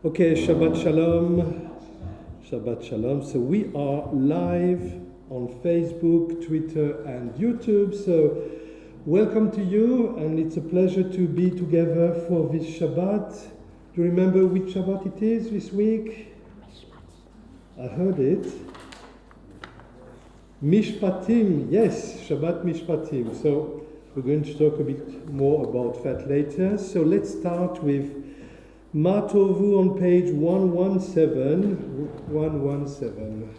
Okay, Shabbat Shalom. Shabbat Shalom. So we are live on Facebook, Twitter, and YouTube. So welcome to you, and it's a pleasure to be together for this Shabbat. Do you remember which Shabbat it is this week? I heard it. Mishpatim, yes, Shabbat Mishpatim. So we're going to talk a bit more about that later. So let's start with Ma Tovu on page 117. 117.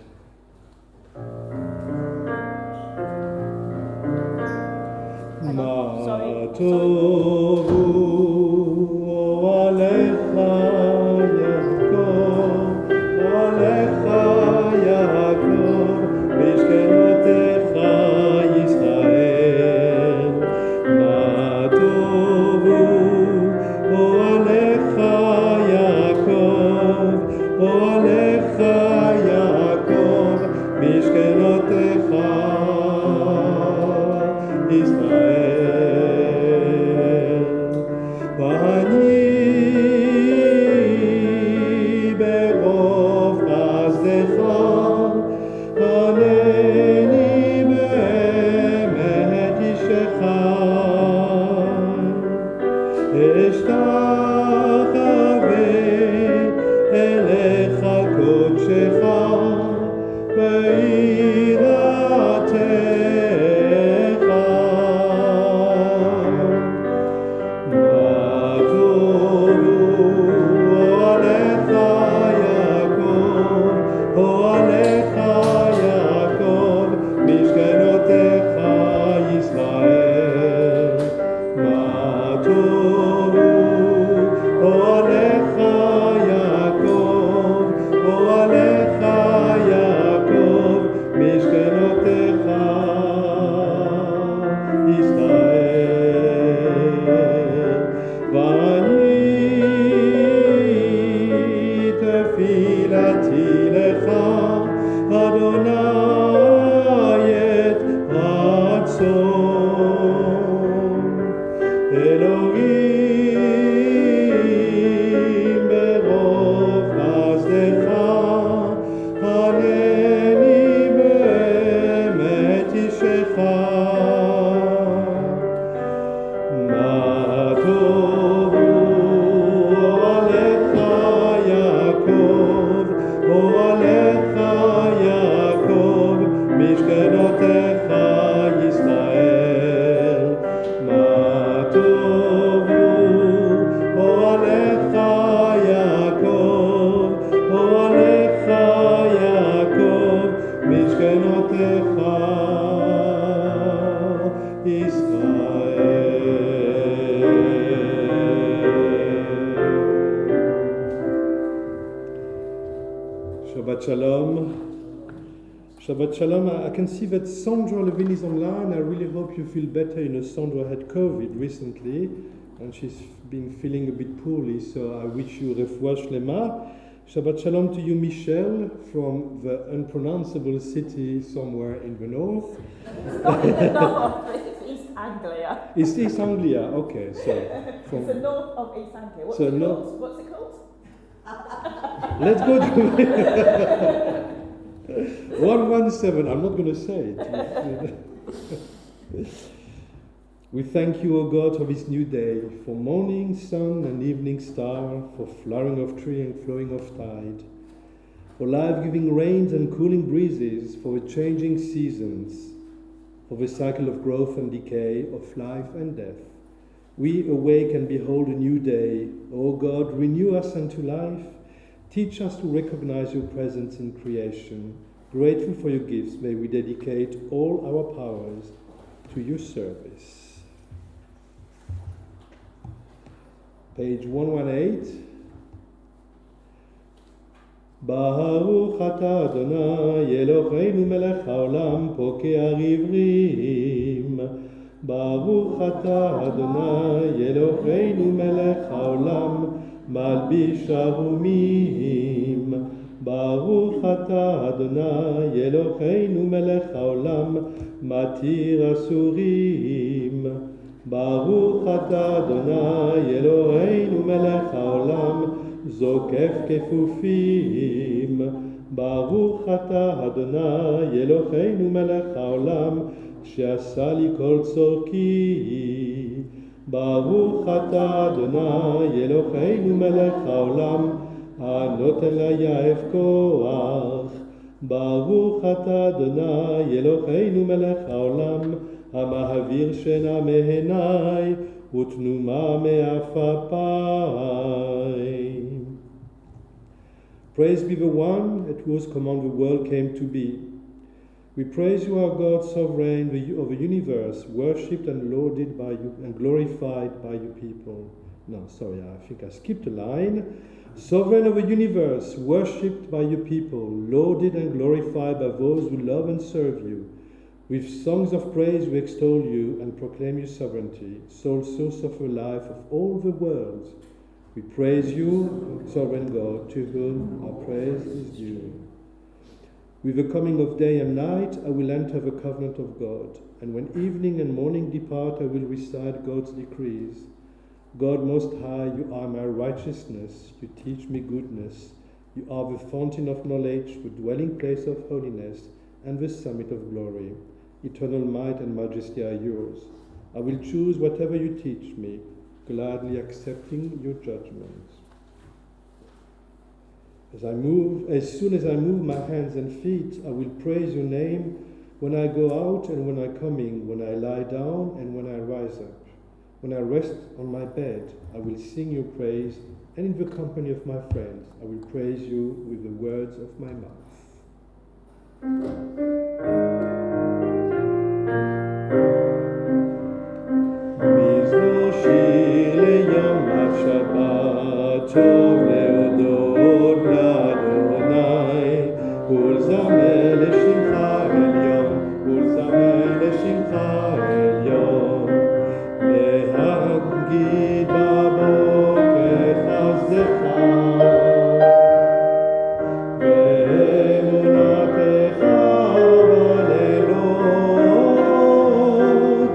Ma Tovu Alecha Yaakov, Alecha Yaakov, Mishkenotecha Yisrael. Ma Tovu Alecha Yaakov, Alecha Yaakov, Mishkenotecha Israel. V'ani berov chesdecha, haneni be'emet ishecha. Eshtachaveh elecha kodshecha, ve'iratecha. Ma tovu alecha Yaakov, alecha Yaakov, mishkenotecha Yisrael. Ma tovu alecha Yaakov, alecha Yaakov, mishkenotecha Israel. V'ani tefilati lecha, Adonai et ratzon. Elohim berov chesdecha, haneni be'emet ishecha. Ma tovu alecha Yaakov, alecha Yaakov, mishkenotecha Yisrael. Ma tovu alecha Yaakov, alecha Yaakov, mishkenotecha Israel. Shabbat Shalom. Shabbat Shalom. I can see that Sandra Levin is online. I really hope you feel better. You know, Sandra had COVID recently, and she's been feeling a bit poorly, so I wish you refuah shlema. Shabbat Shalom to you, Michelle, from the unpronounceable city somewhere in the north. No, it's East Anglia. It's East Anglia, okay. So It's the north of East Anglia. What's So it no- called? What's it called? let's go to 117. I'm not going to say it. We thank you, O God, for this new day, for morning sun and evening star, for flowering of tree and flowing of tide, for life-giving rains and cooling breezes, for the changing seasons, for the cycle of growth and decay, of life and death. We awake and behold a new day. O God, renew us unto life. Teach us to recognize your presence in creation. Grateful for your gifts, may we dedicate all our powers to your service. Page 118. Baruch atah Adonai Eloheinu melech haolam pokei arivrim. Baruch atah Adonai Eloheinu melech haolam malbish arumim. Baruch atah Adonai Eloheinu melech haolam matir asurim. Baruch atah Adonai Eloheinu melech haolam זוקף כפופים. ברוך אתה אדוני אלוהינו מלך העולם, שעשה לי כל צורכי. ברוך אתה אדוני אלוהינו מלך העולם, הנותן ליעף כוח. ברוך אתה אדוני אלוהינו מלך העולם, המעביר שינה מעיניי ותנומה מעפעפיי. Praise be the one at whose command the world came to be. We praise you, our God, sovereign of the universe, worshipped and lauded by you and glorified by your people. No, sorry, I think I skipped a line. Sovereign of the universe, worshipped by your people, lauded and glorified by those who love and serve you. With songs of praise we extol you and proclaim your sovereignty, sole source of the life of all the world. We praise you, sovereign God, to whom our praise is due. With the coming of day and night, I will enter the covenant of God, and when evening and morning depart, I will recite God's decrees. God Most High, you are my righteousness, you teach me goodness. You are the fountain of knowledge, the dwelling place of holiness, and the summit of glory. Eternal might and majesty are yours. I will choose whatever you teach me, gladly accepting your judgments. As soon as I move my hands and feet, I will praise your name when I go out and when I come in, when I lie down and when I rise up. When I rest on my bed, I will sing your praise, and in the company of my friends, I will praise you with the words of my mouth. מזמור שיר ליום השבת, טוב להודות לאדוני, ולזמר לשמך עליון, ולזמר לשמך עליון, להגיד בבוקר חסדך, ואמונתך בלילות,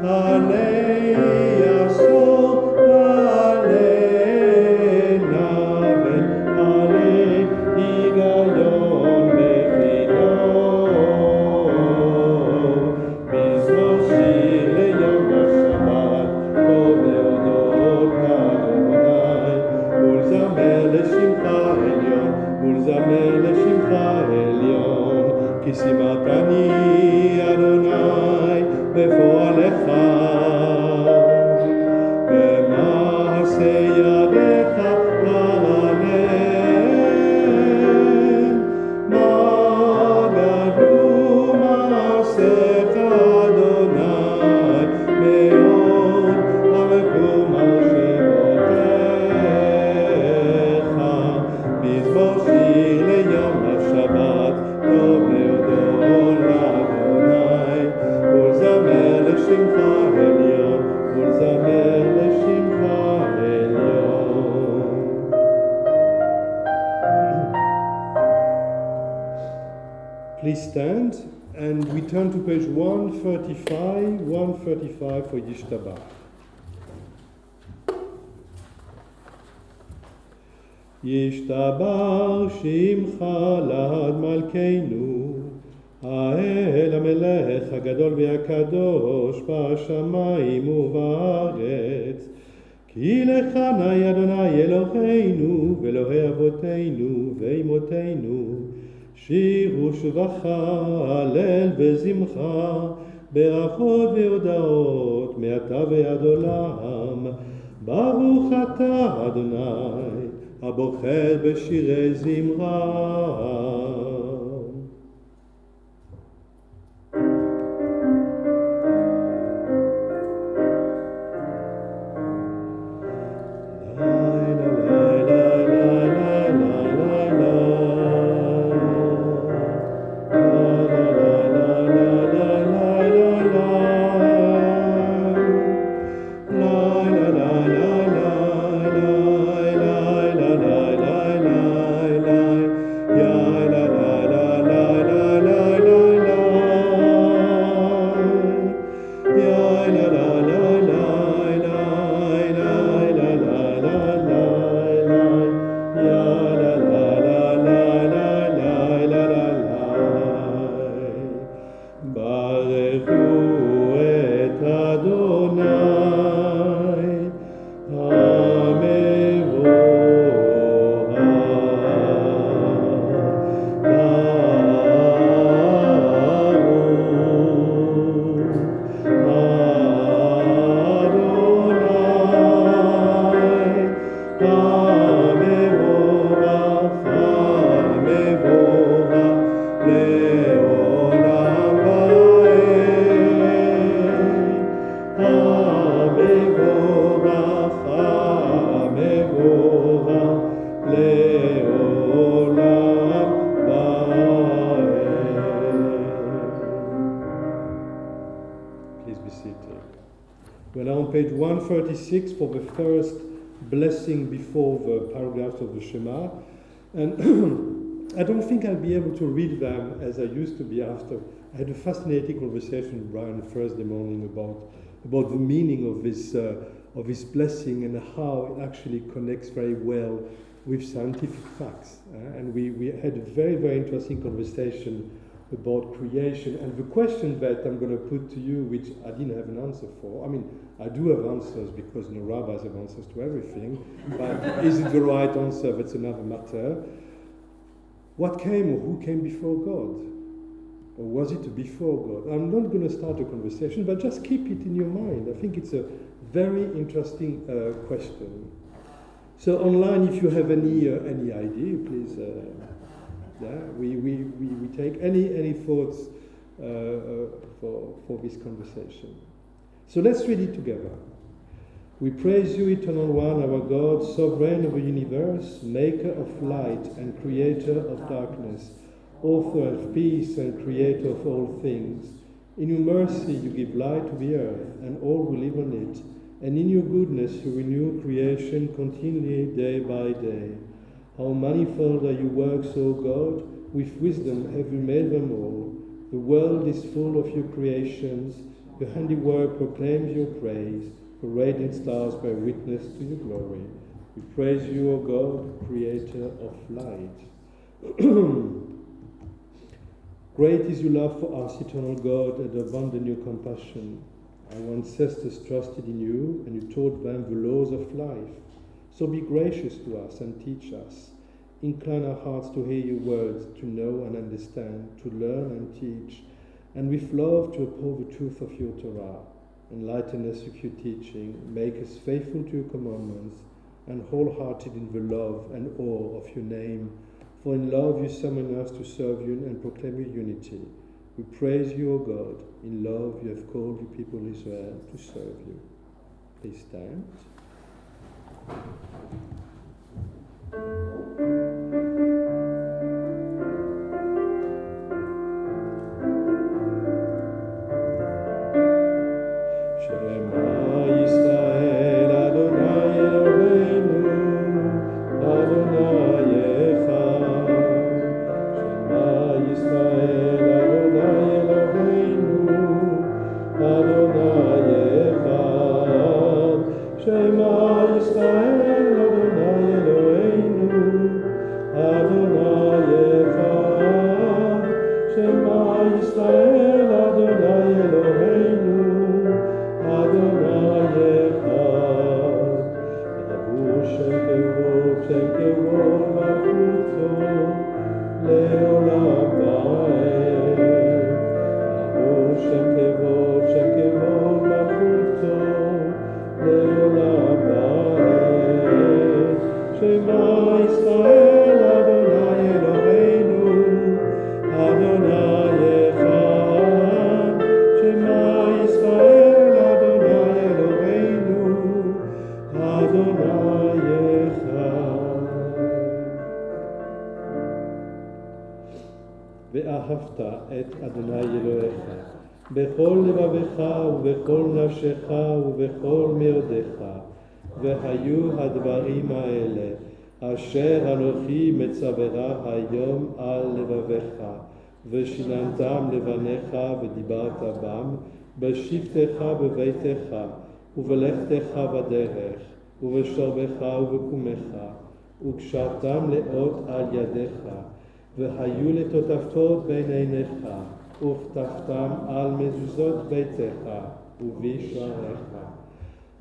עלי יסוד עלי נבל, עלי היגיון בחינות. מזמור שיר ליום השבת, טוב להודות לאדוני, ולזמר לשמך עליון, ולזמר לשמך עליון, כי שימחתני אדוני בפועלך, במעשה ידיך אענן. מה גדלו מעשיך אדוני, מאוד עמקו מחשבותיך. מזמור שיר ליום השבת, טוב להודות לאדוני, ולזמר לשמך עליון, ולזמר לשמך עליון. Please stand, and we turn to page 135 for Yishtabach. ישתבח שמך לעד מלכנו, האל המלך הגדול והקדוש בשמיים ובארץ. כי לך נאי אדוני אלוהינו ואלוהי אבותינו ואמותינו, שירו שבחה, הלל וזמחה, ברכות והודאות מעתה ועד עולם. ברוך אתה אדוני הבוחר בשירי זמרה. page 136 for the first blessing before the paragraphs of the Shema. And I don't think I'll be able to read them as I used to be after. I had a fascinating conversation with Brian Thursday morning about the meaning of this blessing and how it actually connects very well with scientific facts. And we had a very, very interesting conversation about creation. And the question that I'm going to put to you, which I didn't have an answer for, I mean, I do have answers because no rabbis have answers to everything, but is it the right answer? That's another matter. What came or who came before God? Or was it before God? I'm not going to start a conversation, but just keep it in your mind. I think it's a very interesting question. So online, if you have any idea, please. We take any thoughts for this conversation. So let's read it together. We praise you, Eternal One, our God, Sovereign of the universe, Maker of light and Creator of darkness, Author of peace and Creator of all things. In your mercy you give light to the earth and all who live on it, and in your goodness you renew creation continually day by day. How manifold are your works, O God! With wisdom have you made them all. The world is full of your creations. Your handiwork proclaims your praise. The radiant stars bear witness to your glory. We praise you, O God, Creator of light. Great is your love for us, Eternal God, and abundant your compassion. Our ancestors trusted in you, and you taught them the laws of life. So be gracious to us and teach us. Incline our hearts to hear your words, to know and understand, to learn and teach, and with love to uphold the truth of your Torah. Enlighten us with your teaching, make us faithful to your commandments, and wholehearted in the love and awe of your name. For in love you summon us to serve you and proclaim your unity. We praise you, O God. In love you have called your people Israel to serve you. Please stand. ואהבת את אדוני אלוהיך בכל לבבך ובכל נפשך ובכל מאודך, והיו הדברים האלה אשר אנוכי מצווך היום על לבבך, ושיננתם לבניך ודיברת בם בשבתך בביתך ובלכתך בדרך ובשוכבך ובקומך, וקשרתם לאות על ידיך, והיו לטוטפות בין עיניך, וכתבתם על מזוזות ביתך ובשעריך.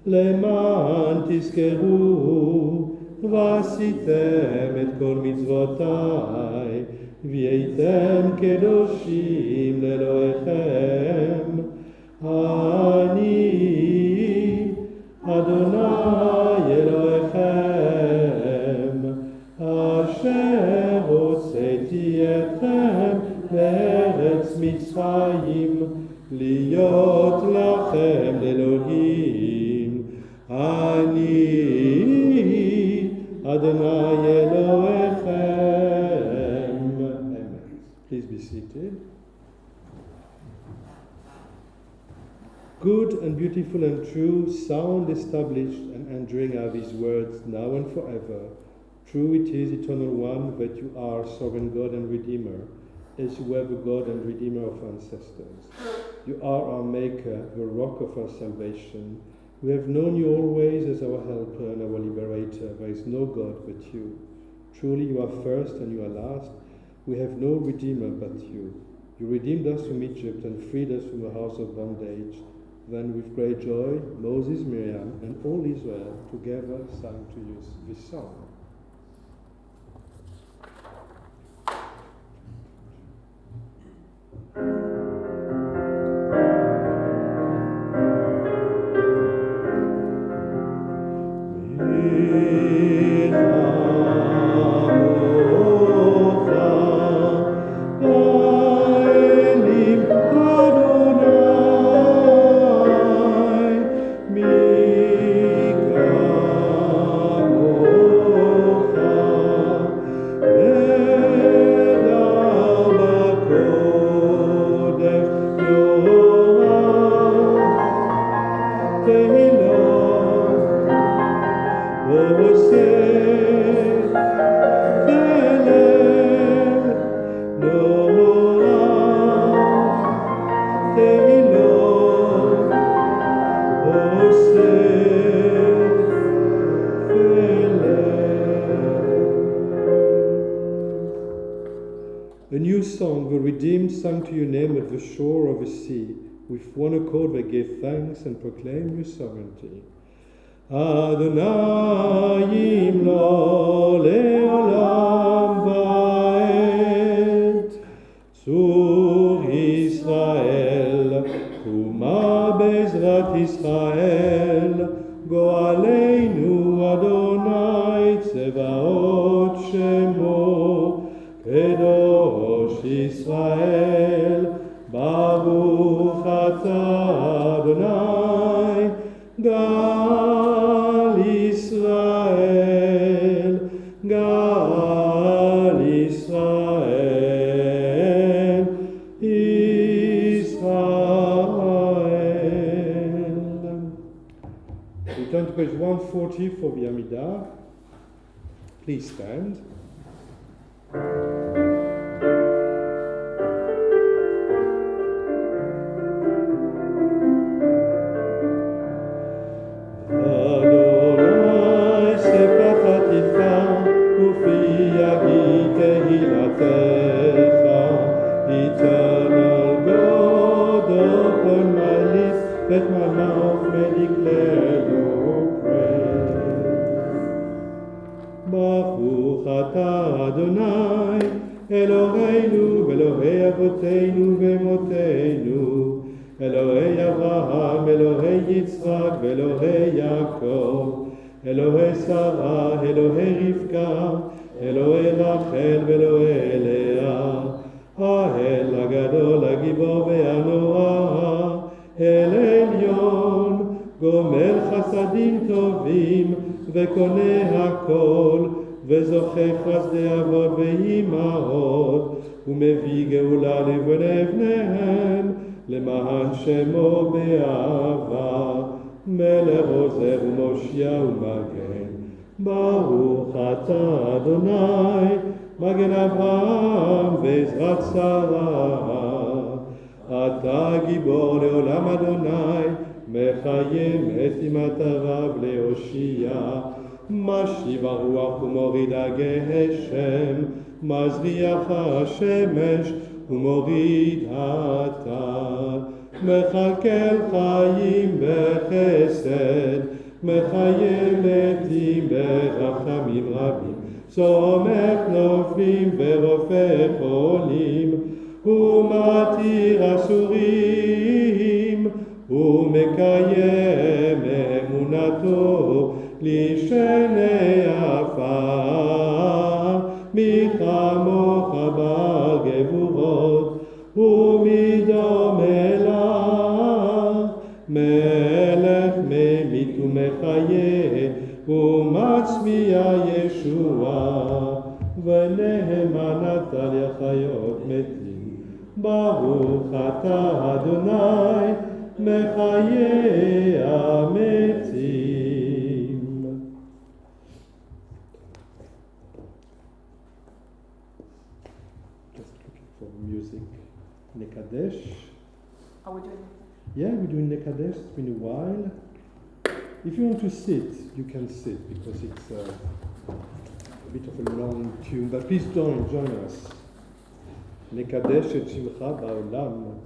למען תזכרו ועשיתם את כל מצוותיי, והייתם קדושים לאלוהיכם. אני אדוני אלוהיכם, אשר הוצאתי אתכם בארץ מצרים, להיות לכם לאלוהים. אני אדוני אלוהיכם. Amen. Please be seated. Good and beautiful and true, sound, established, and enduring are these words, now and forever. True it is, eternal one, that you are sovereign God and Redeemer, as you were the God and Redeemer of our ancestors. You are our Maker, the rock of our salvation. We have known you always as our helper and our liberator. There is no God but you. Truly you are first and you are last. We have no Redeemer but you. You redeemed us from Egypt and freed us from the house of bondage. Then with great joy, Moses, Miriam, and all Israel together sang to you this song. A new song, the redeemed sang to your name at the shore of the sea. With one accord they gave thanks and proclaimed your sovereignty. Adonai yimlo le'olam va'ed. Tzur Yisrael, Kuma bezrat Yisrael. Go'aleinu Adonai tzevaot shemo. Kedosh Yisrael, Baruch atah Adonai, Gal Yisrael, Gal Yisrael, Israel. We turn to page 140 for the Amidah. Please stand. Eternal God, open my lips, that my mouth may declare your praise. Baruch atah Adonai, Eloheinu, Elohei Avoteinu ve'Emoteinu, Elohei Avraham, Elohei Yitzchak, Elohei Yaakov, Elohei Sarah, Elohei Rivka, Elohei Rachel, Elohei Leah, האל הגדול, הגיבור והנורא, אל עליון, גומל חסדים טובים, וקונה הכל, וזוכה חסדי אבות ואימהות, ומביא גאולה לבני בניהם, למען שמו באהבה, מלך עוזר ומושיע ומגן. ברוך אתה אדוני, מגן אברהם ועזרת שרה. אתה גיבור לעולם אדוני, מחיים את אימת הרב להושיע. משיב הרוח ומוריד הגשם, מזריח השמש ומוריד הטל. מכלכל חיים בחסד, מחיים מתים ברחמים רבים. סומך נופלים ורופא חולים, ומתיר אסורים, ומקיים אמונתו לשני עפר. מי כמוך בעל גבורות, ומי דומה לך, מלך ממית ומחיה, ומצביע ישועה, ונאמנת על חיות מתים. ברוך אתה אדוני, מחיי המתים. Just looking for music. Nekadesh. Are we doing? Yeah, we're doing Nekadesh. It's been a while. If you want to sit, you can sit because it's a bit of a long tune. But please join us. Nekadesh et Shimcha ba'olam.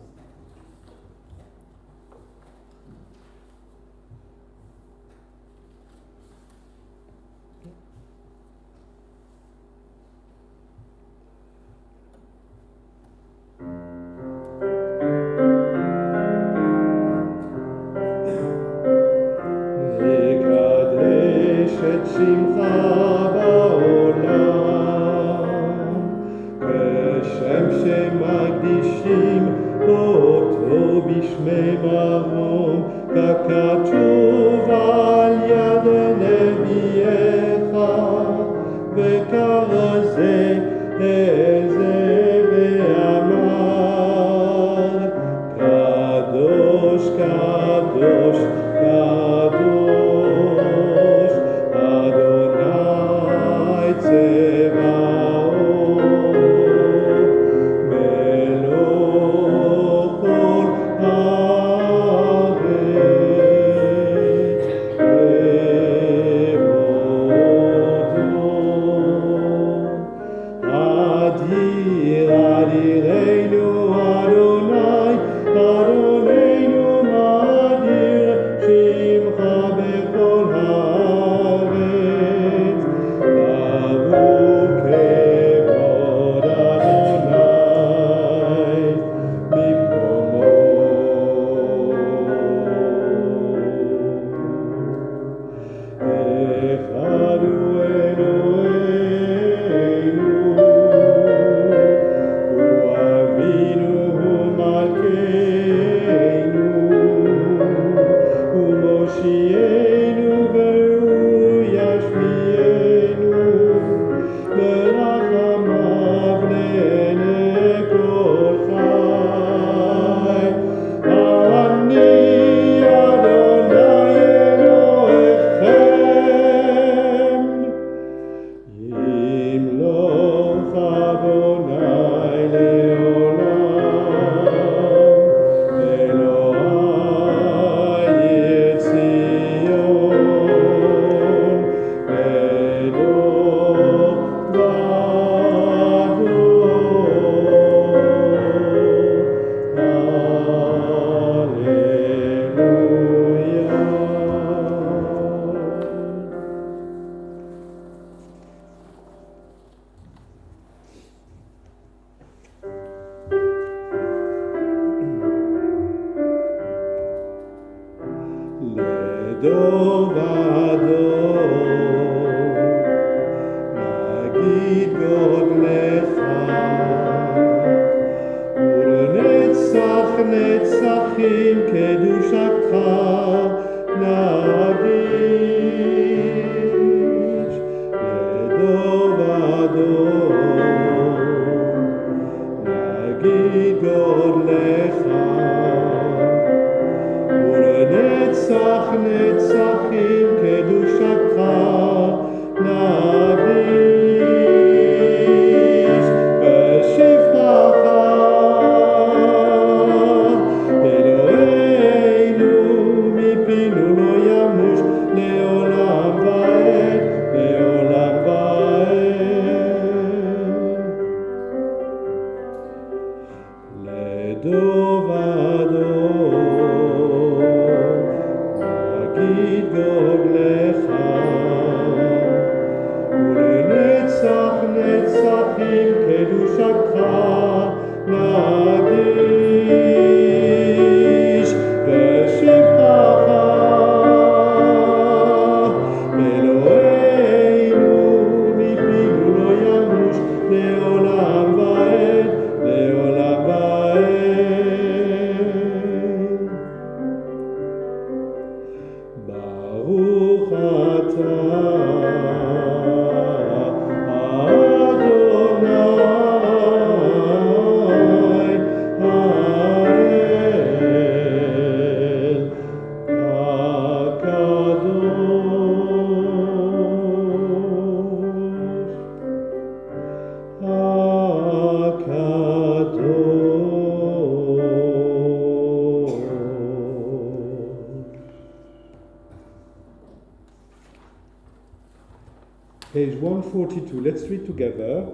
142. Let's read together.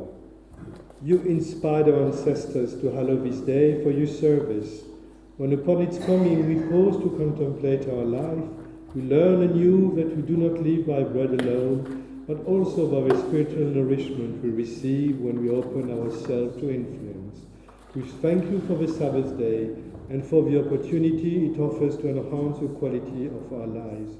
You inspired our ancestors to hallow this day for your service. When upon its coming we pause to contemplate our life, we learn anew that we do not live by bread alone, but also by the spiritual nourishment we receive when we open ourselves to influence. We thank you for the Sabbath day and for the opportunity it offers to enhance the quality of our lives.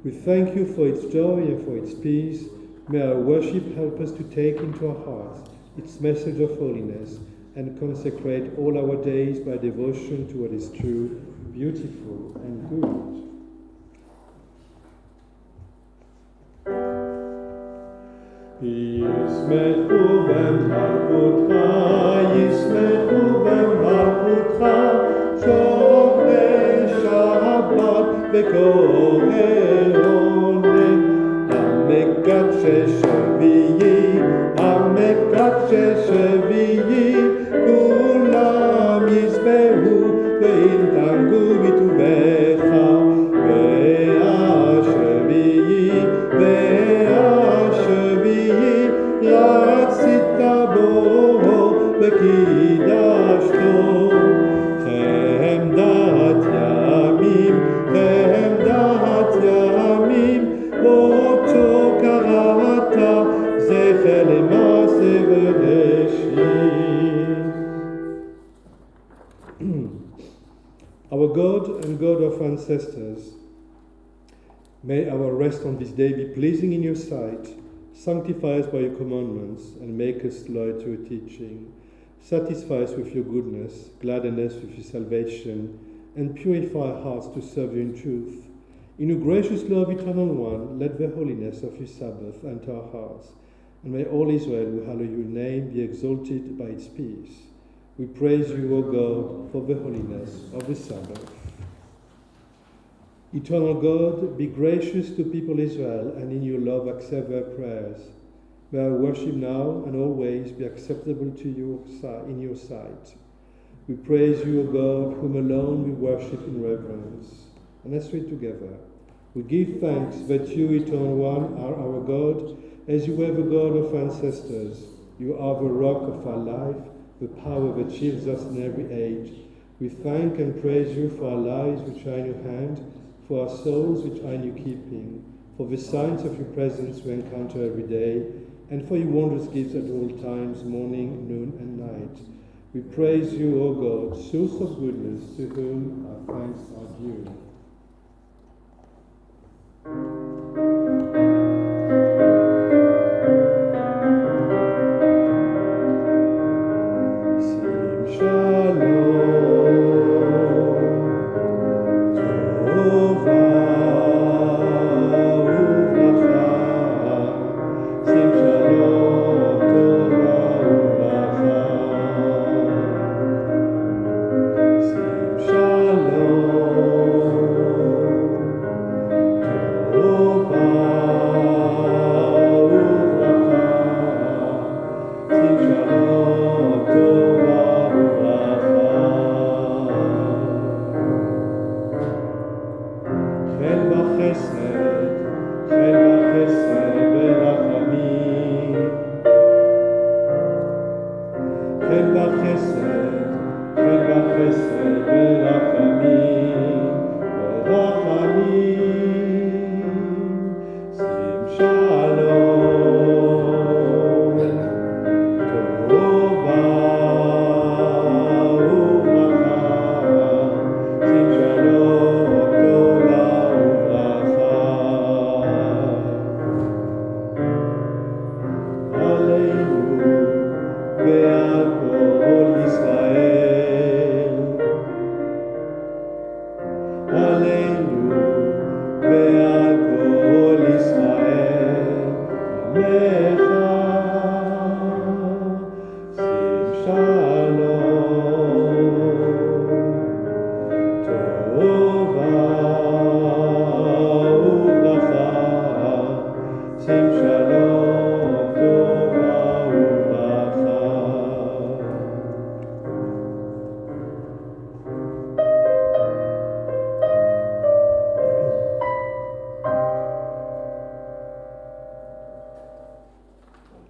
We thank you for its joy and for its peace. May our worship help us to take into our hearts its message of holiness and consecrate all our days by devotion to what is true, beautiful, and good. Yismechu b'malchutra, Yismechu b'malchutra, Shomrei Shabbat v'korei onem, Hamekadsheh Shvi'i, Hamekadsheh Shvi'i, Kulam yismehu v'yintangu b'tuvecha, Ve'ashvi'i, Ve'ashvi'i, Ratzita bo v'kidashto, Chemdat yamim, Chemdat yamim, Oto karata, Zecher lema'aseh v'reshit. Our God and God of ancestors, may our rest on this day be pleasing in your sight. Sanctify us by your commandments and make us loyal to your teaching. Satisfy us with your goodness, gladden us with your salvation, and purify our hearts to serve you in truth. In your gracious love, eternal one, let the holiness of your Sabbath enter our hearts, and may all Israel who hallow your name be exalted by its peace. We praise you, O God, for the holiness of the Sabbath. Eternal God, be gracious to people Israel, and in your love accept their prayers. May our worship now and always be acceptable to you in your sight. We praise you, O God, whom alone we worship in reverence. And let's read together. We give thanks that you, Eternal One, are our God, as you were the God of ancestors. You are the rock of our life, the power that shields us in every age. We thank and praise you for our lives which are in your hand, for our souls which are in your keeping, for the signs of your presence we encounter every day, and for your wondrous gifts at all times, morning, noon, and night. We praise you, O God, source of goodness, to whom our thanks are due.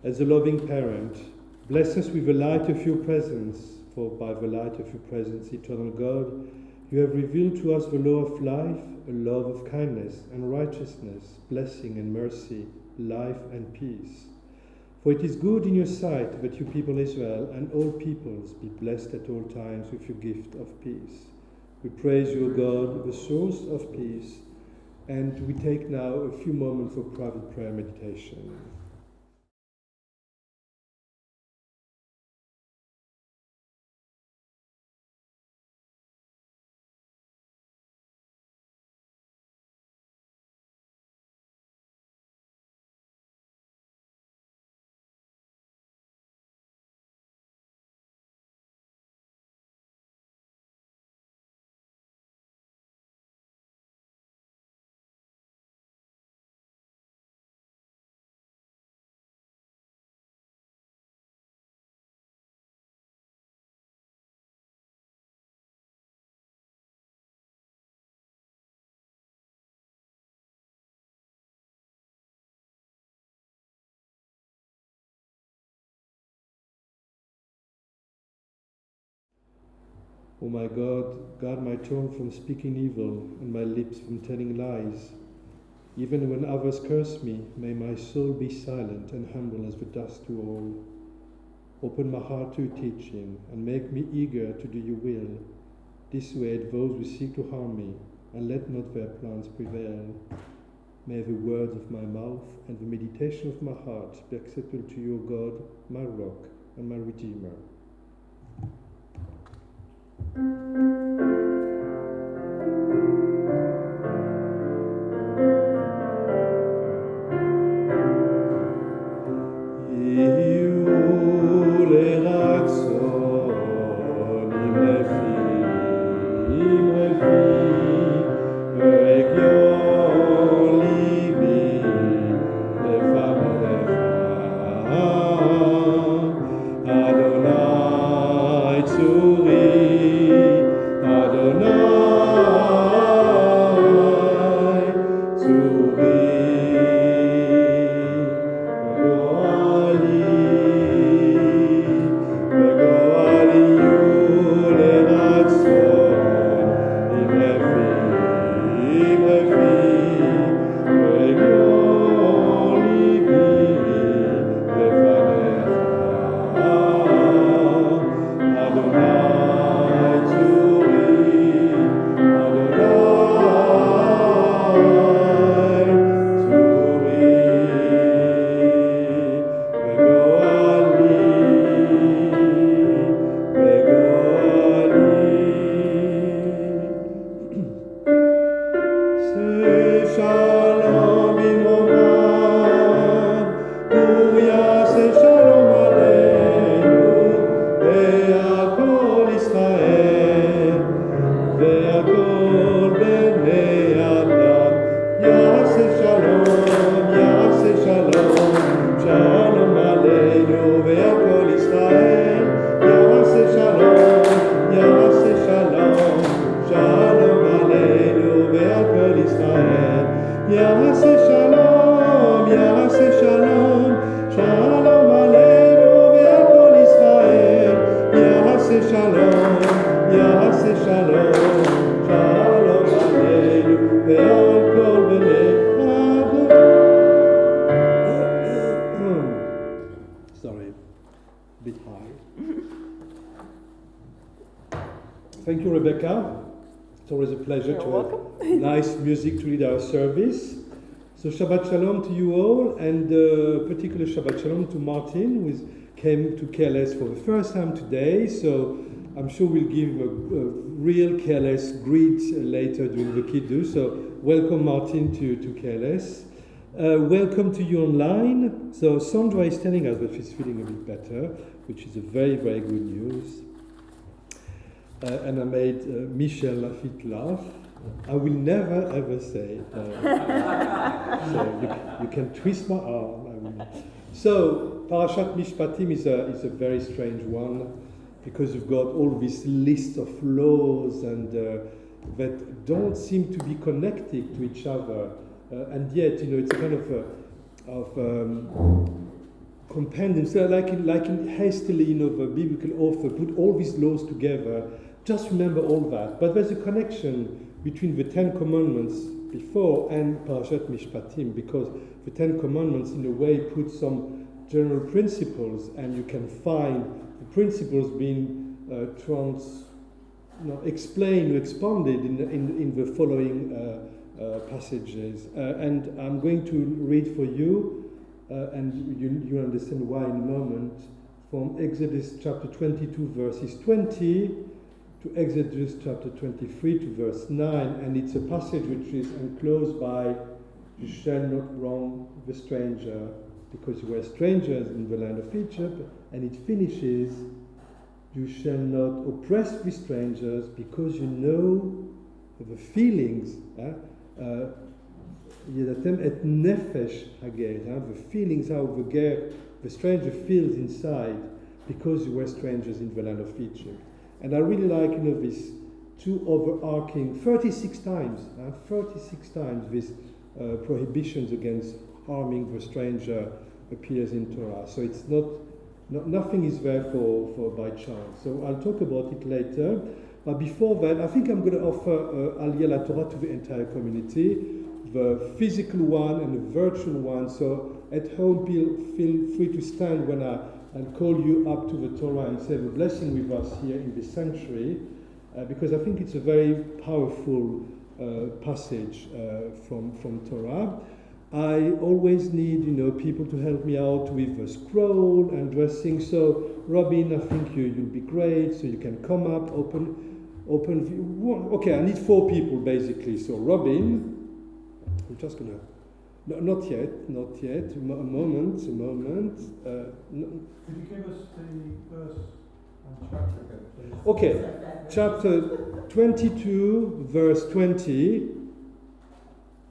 As a loving parent, bless us with the light of your presence, for by the light of your presence, eternal God, you have revealed to us the law of life, a love of kindness and righteousness, blessing and mercy, life and peace. For it is good in your sight that you people Israel and all peoples be blessed at all times with your gift of peace. We praise you, O God, the source of peace, and we take now a few moments for private prayer meditation. O my God, guard my tongue from speaking evil and my lips from telling lies. Even when others curse me, may my soul be silent and humble as the dust to all. Open my heart to your teaching and make me eager to do your will. Dissuade those who seek to harm me, and let not their plans prevail. May the words of my mouth and the meditation of my heart be acceptable to you, O God, my rock and my redeemer. Thank you, Rebecca. It's always a pleasure to have nice music to lead our service. So Shabbat Shalom to you all, and particular Shabbat Shalom to Martin, who came to KLS for the first time today. So I'm sure we'll give a real KLS greet later during the Kiddush. So welcome, Martin, to KLS. Welcome to you online. So Sandra is telling us that she's feeling a bit better, which is a very, very good news. And I made Michel Lafitte laugh. I will never ever say. So you can twist my arm. So Parashat Mishpatim is a very strange one, because you've got all this list of laws and that don't seem to be connected to each other, and yet it's kind of compendium, so like in hastily, the biblical author put all these laws together. Just remember all that. But there's a connection between the Ten Commandments before and Parashat Mishpatim, because the Ten Commandments in a way put some general principles, and you can find the principles being explained or expanded in the following passages. And I'm going to read for you, and you understand why in a moment, from Exodus chapter 22 verses 20 to Exodus chapter 23 to verse 9, and it's a passage which is enclosed by "You shall not wrong the stranger, because you were strangers in the land of Egypt," and it finishes, "You shall not oppress the strangers, because you know the feelings." Yadatem et nefesh hager, the feelings how the stranger feels inside, because you were strangers in the land of Egypt. And I really like, this two overarching 36 times this prohibitions against harming the stranger appears in Torah. So it's nothing is there for by chance. So I'll talk about it later. But before that, I think I'm going to offer Aliyah La Torah to the entire community, the physical one and the virtual one. So at home, feel free to stand when I'll call you up to the Torah and say the blessing with us here in the sanctuary, because I think it's a very powerful passage from Torah. I always need, people to help me out with the scroll and dressing. So, Robin, I think you'll be great. So you can come up, open. Okay, I need 4 people basically. So, Robin, I'm just gonna. No, not yet. A moment. Could you give us the verse and chapter again, please? Okay, chapter 22, verse 20.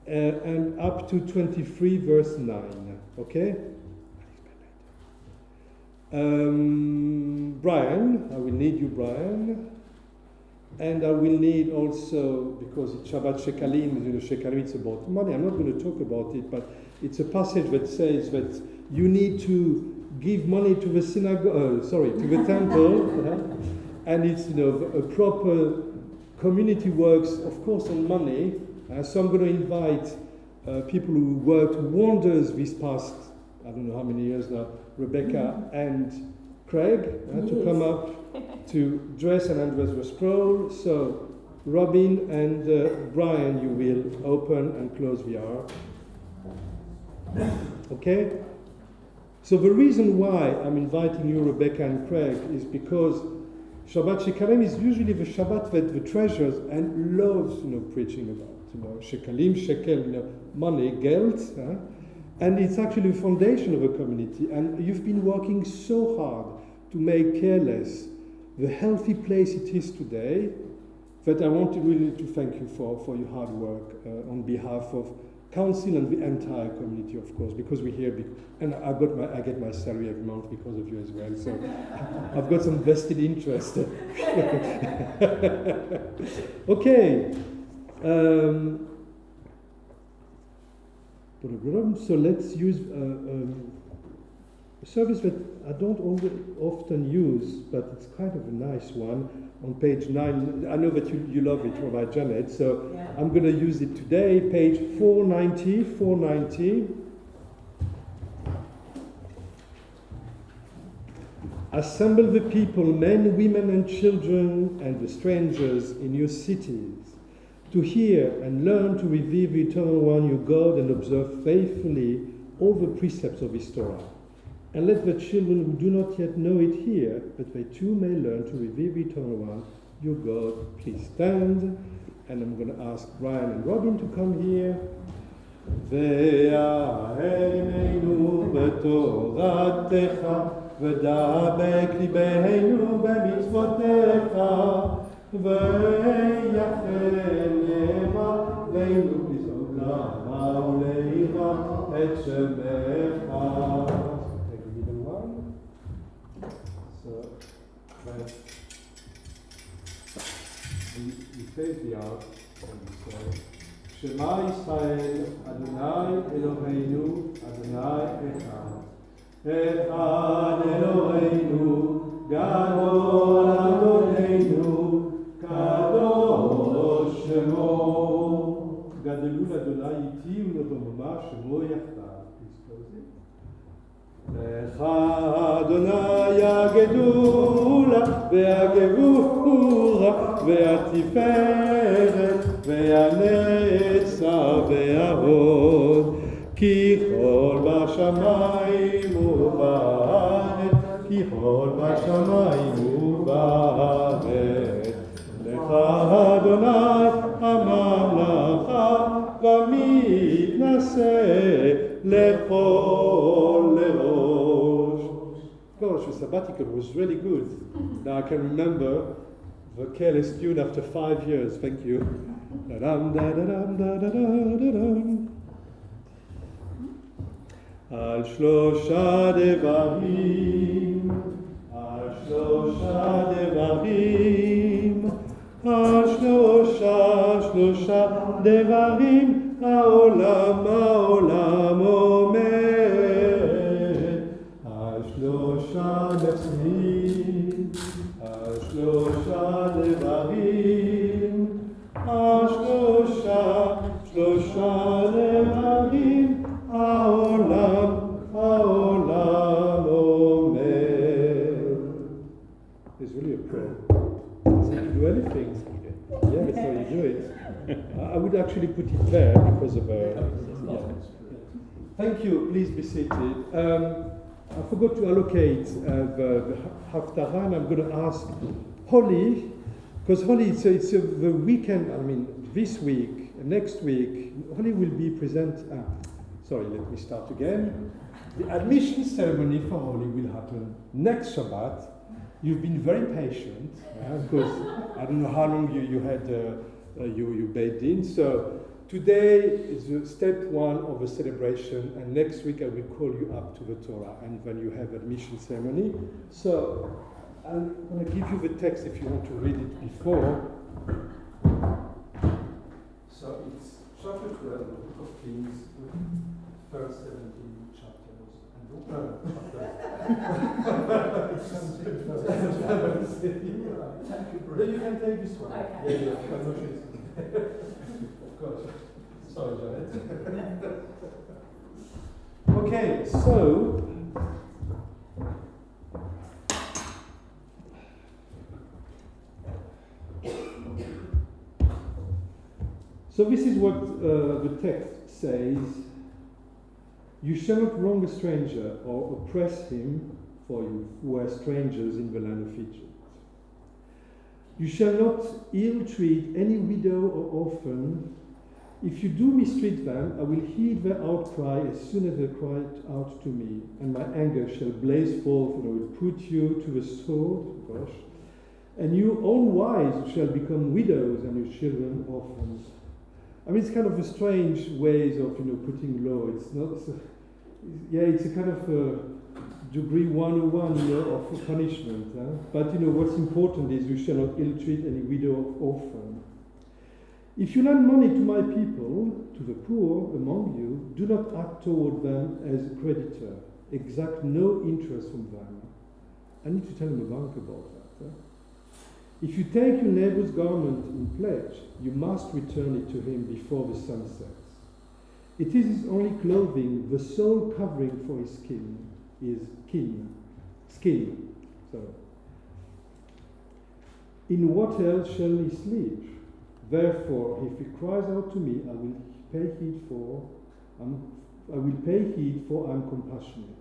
And up to 23 verse 9, okay? Brian, I will need you, Brian. And I will need also, because it's Shabbat Shekalim, Shekalim, it's about money. I'm not going to talk about it, but it's a passage that says that you need to give money to the synagogue, to the temple, and it's, a proper community works, of course, on money. So I'm going to invite people who worked wonders this past, I don't know how many years now, Rebecca and Craig, to come up to dress and undress the scroll. So Robin and Brian, you will open and close the hour. Okay? So the reason why I'm inviting you, Rebecca and Craig, is because Shabbat Shekalim is usually the Shabbat that the treasures and loves, preaching about. Shekalim, shekel, money, geld, and it's actually the foundation of a community. And you've been working so hard to make Careless the healthy place it is today, that I want to really to thank you for your hard work on behalf of Council and the entire community, of course, because we're here, and I get my salary every month because of you as well. So I've got some vested interest. Okay. So let's use a service that I don't often use, but it's kind of a nice one, on page 9. I know that you love it, Rabbi Janet, so yeah. I'm going to use it today, page 490. Assemble the people, men, women, and children, and the strangers in your cities, to hear and learn to revere the Eternal One, your God, and observe faithfully all the precepts of His Torah. And let the children who do not yet know it hear, that they too may learn to revere the Eternal One, your God. Please stand. And I'm going to ask Brian and Robin to come here. Ve'aheinu b'toratecha, v'dabek libeinu b'mitzvotecha, ve'yachelecha leinu b'zolama uleira et shemecha. We face the out and we say, Shema Yisrael, Adonai Eloheinu, Adonai Echad. Echad Eloheinu, Gadol Adonenu, Kadosh Shemo. Gadolu Adonai iti u'nodoma Shemo yachdav. Please close it. Echad Adonai הגדולה והגבורה והתפארת והנצח וההוד כי כל בשמיים ובארץ כי כל בשמיים ובארץ לך אדוני הממלכה ומתנשא לכל לראש. Gosh, the sabbatical was really good. Now I can remember the careless tune after 5 years. Thank you. Da-dum, da-da-dum, da-da-da-da-dum. Al shlosha devarim, al shlosha devarim, al shlosha devarim, ha'olam omer. שלושה נצחים, השלושה דברים, שלושה דברים, העולם אומר. It's really a pro. So you can do anything. Yeah, that's how you do it. I would actually put it there because of yeah. Thank you. Please be seated. I forgot to allocate the haftarah, and I'm going to ask Holly, because Holly, it's the weekend, I mean, this week, next week, Holly will be present. Sorry, let me start again. The admission ceremony for Holly will happen next Shabbat. You've been very patient, because I don't know how long you had you baked in. So today is step one of the celebration, and next week I will call you up to the Torah, and when you have admission ceremony. So I'm going to give you the text if you want to read it before. So it's chapter 12 of the book of Kings, first 17 chapters. And you can take this one. Yeah. Of course. Sorry, Janet. Okay, so this is what the text says. You shall not wrong a stranger or oppress him, for you who are strangers in the land of Egypt. You shall not ill-treat any widow or orphan. If you do mistreat them, I will heed their outcry as soon as they cry out to me, and my anger shall blaze forth, and I will put you to the sword, and your own wives shall become widows, and your children orphans. I mean, it's kind of a strange ways of, putting law. It's not, it's a kind of degree 101, of punishment. But, what's important is you shall not ill-treat any widow or orphan. If you lend money to my people, to the poor among you, do not act toward them as a creditor. Exact no interest from them. I need to tell him about that. If you take your neighbor's garment in pledge, you must return it to him before the sun sets. It is his only clothing, the sole covering for his skin. In what else shall he sleep? Therefore, if he cries out to me, I will pay heed, for I am compassionate.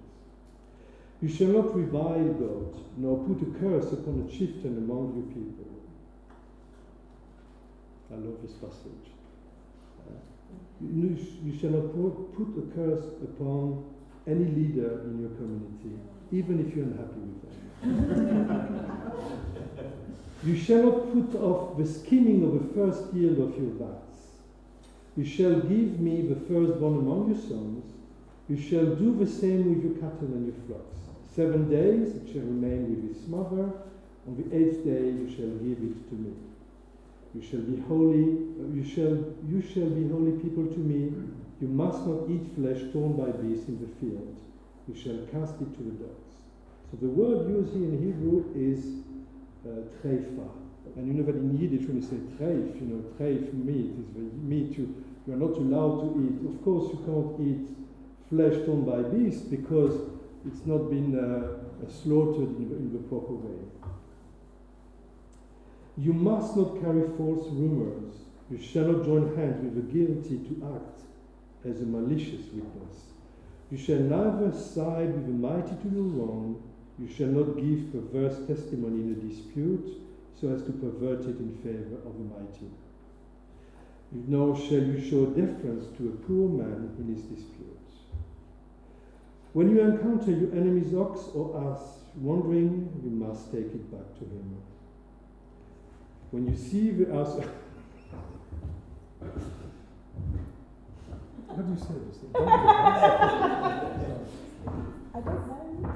You shall not revile God, nor put a curse upon a chieftain among your people. I love this passage. You shall not put a curse upon any leader in your community, even if you're unhappy with them. You shall not put off the skimming of the first yield of your vats. You shall give me the firstborn among your sons. You shall do the same with your cattle and your flocks. 7 days it shall remain with its mother. On the 8th day you shall give it to me. You shall be holy. You shall be holy people to me. You must not eat flesh torn by beasts in the field. you shall cast it to the dogs. So the word used here in Hebrew is treifa. And you know that in Yiddish when you say treif, treif meat is the meat you are not allowed to eat. Of course you can't eat flesh torn by beasts because it's not been slaughtered in the proper way. You must not carry false rumors. You shall not join hands with the guilty to act as a malicious witness. You shall neither side with the mighty to do wrong. You shall not give perverse testimony in a dispute, so as to pervert it in favor of the mighty. Nor shall you show deference to a poor man in his dispute. When you encounter your enemy's ox or ass wandering, you must take it back to him. When you see the ass... How do you say this? I don't know.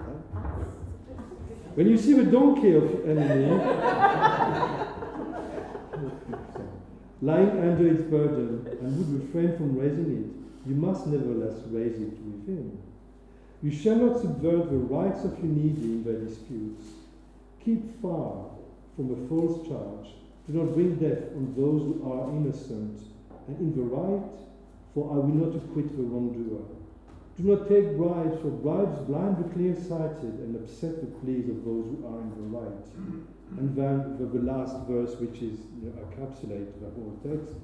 When you see the donkey of your enemy lying under its burden and would refrain from raising it, you must nevertheless raise it with him. You shall not subvert the rights of your needy in their disputes. Keep far from a false charge. Do not bring death on those who are innocent and in the right, for I will not acquit the wrongdoer. Do not take bribes, for bribes blind the clear-sighted and upset the pleas of those who are in the right. And then the last verse, which is encapsulates the whole text,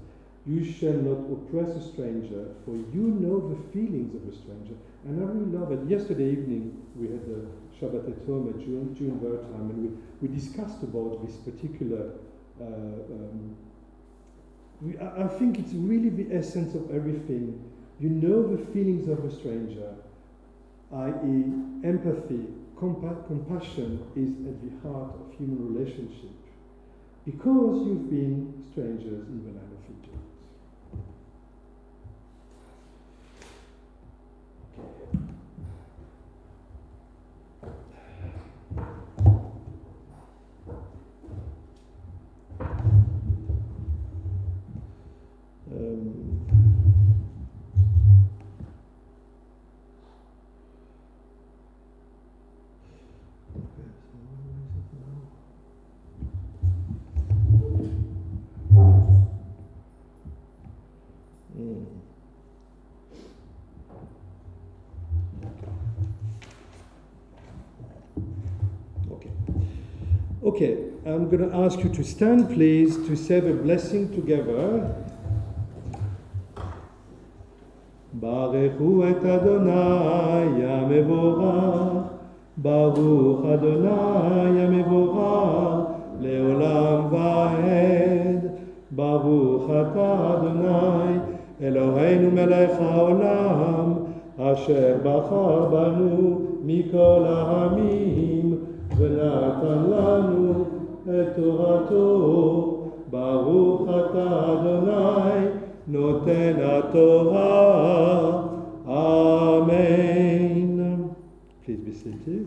you shall not oppress a stranger, for you know the feelings of a stranger. And I really love it. Yesterday evening we had the Shabbat at home at June Bird time, and we discussed about this particular. I think it's really the essence of everything. You know the feelings of a stranger, i.e. empathy, compassion is at the heart of human relationship, because you've been strangers in the land of Egypt. Okay, I'm going to ask you to stand, please, to say the blessing together. Baruchu et Adonai HaMevorach, Baruch Adonai HaMevorach, Leolam Vaed, Baruch Ata Adonai, Eloheinu Melech HaOlam, Asher Bachar Banu Mikol Ha'amim, ונתן לנו את תורתו, ברוך אתה אדוני נותן התורה. Amen. Please be seated.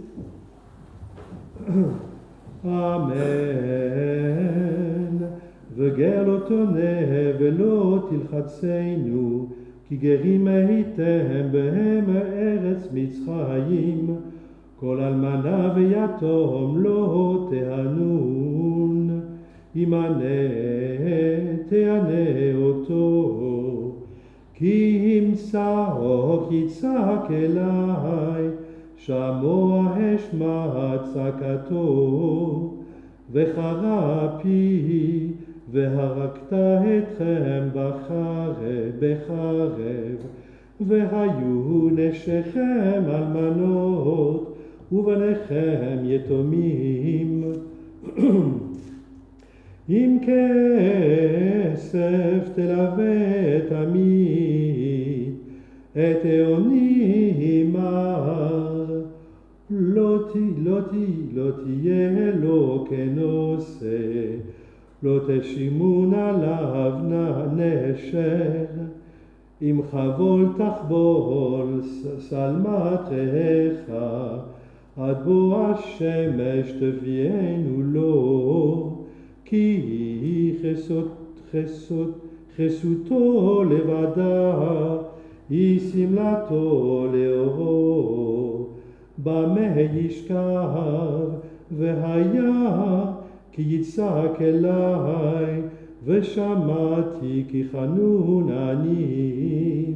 Amen. וגר לא תונה ולא תלחצנו, כי גרים הייתם בהם ארץ מצרים. כל אלמנה ויתום לא תענון, תענה אותו, כי ימצאו יצעק אלי, שמוע אשמע צעקתו, וחרה פי, והרגת אתכם בחרב, והיו נשיכם אלמנות, ובניכם יתומים. עם כסף תלווה תמיד, את עוני מר, לא תהיה לו כנושא, לא תשימון עליו נשר, אם חבול תחבול שלמת רעך, עד בוא השמש תביאנו לו, כי חסותו לבדה, היא שמלתו לאורו, במה ישכב, והיה כי יצעק אליי, ושמעתי כי חנון עניים.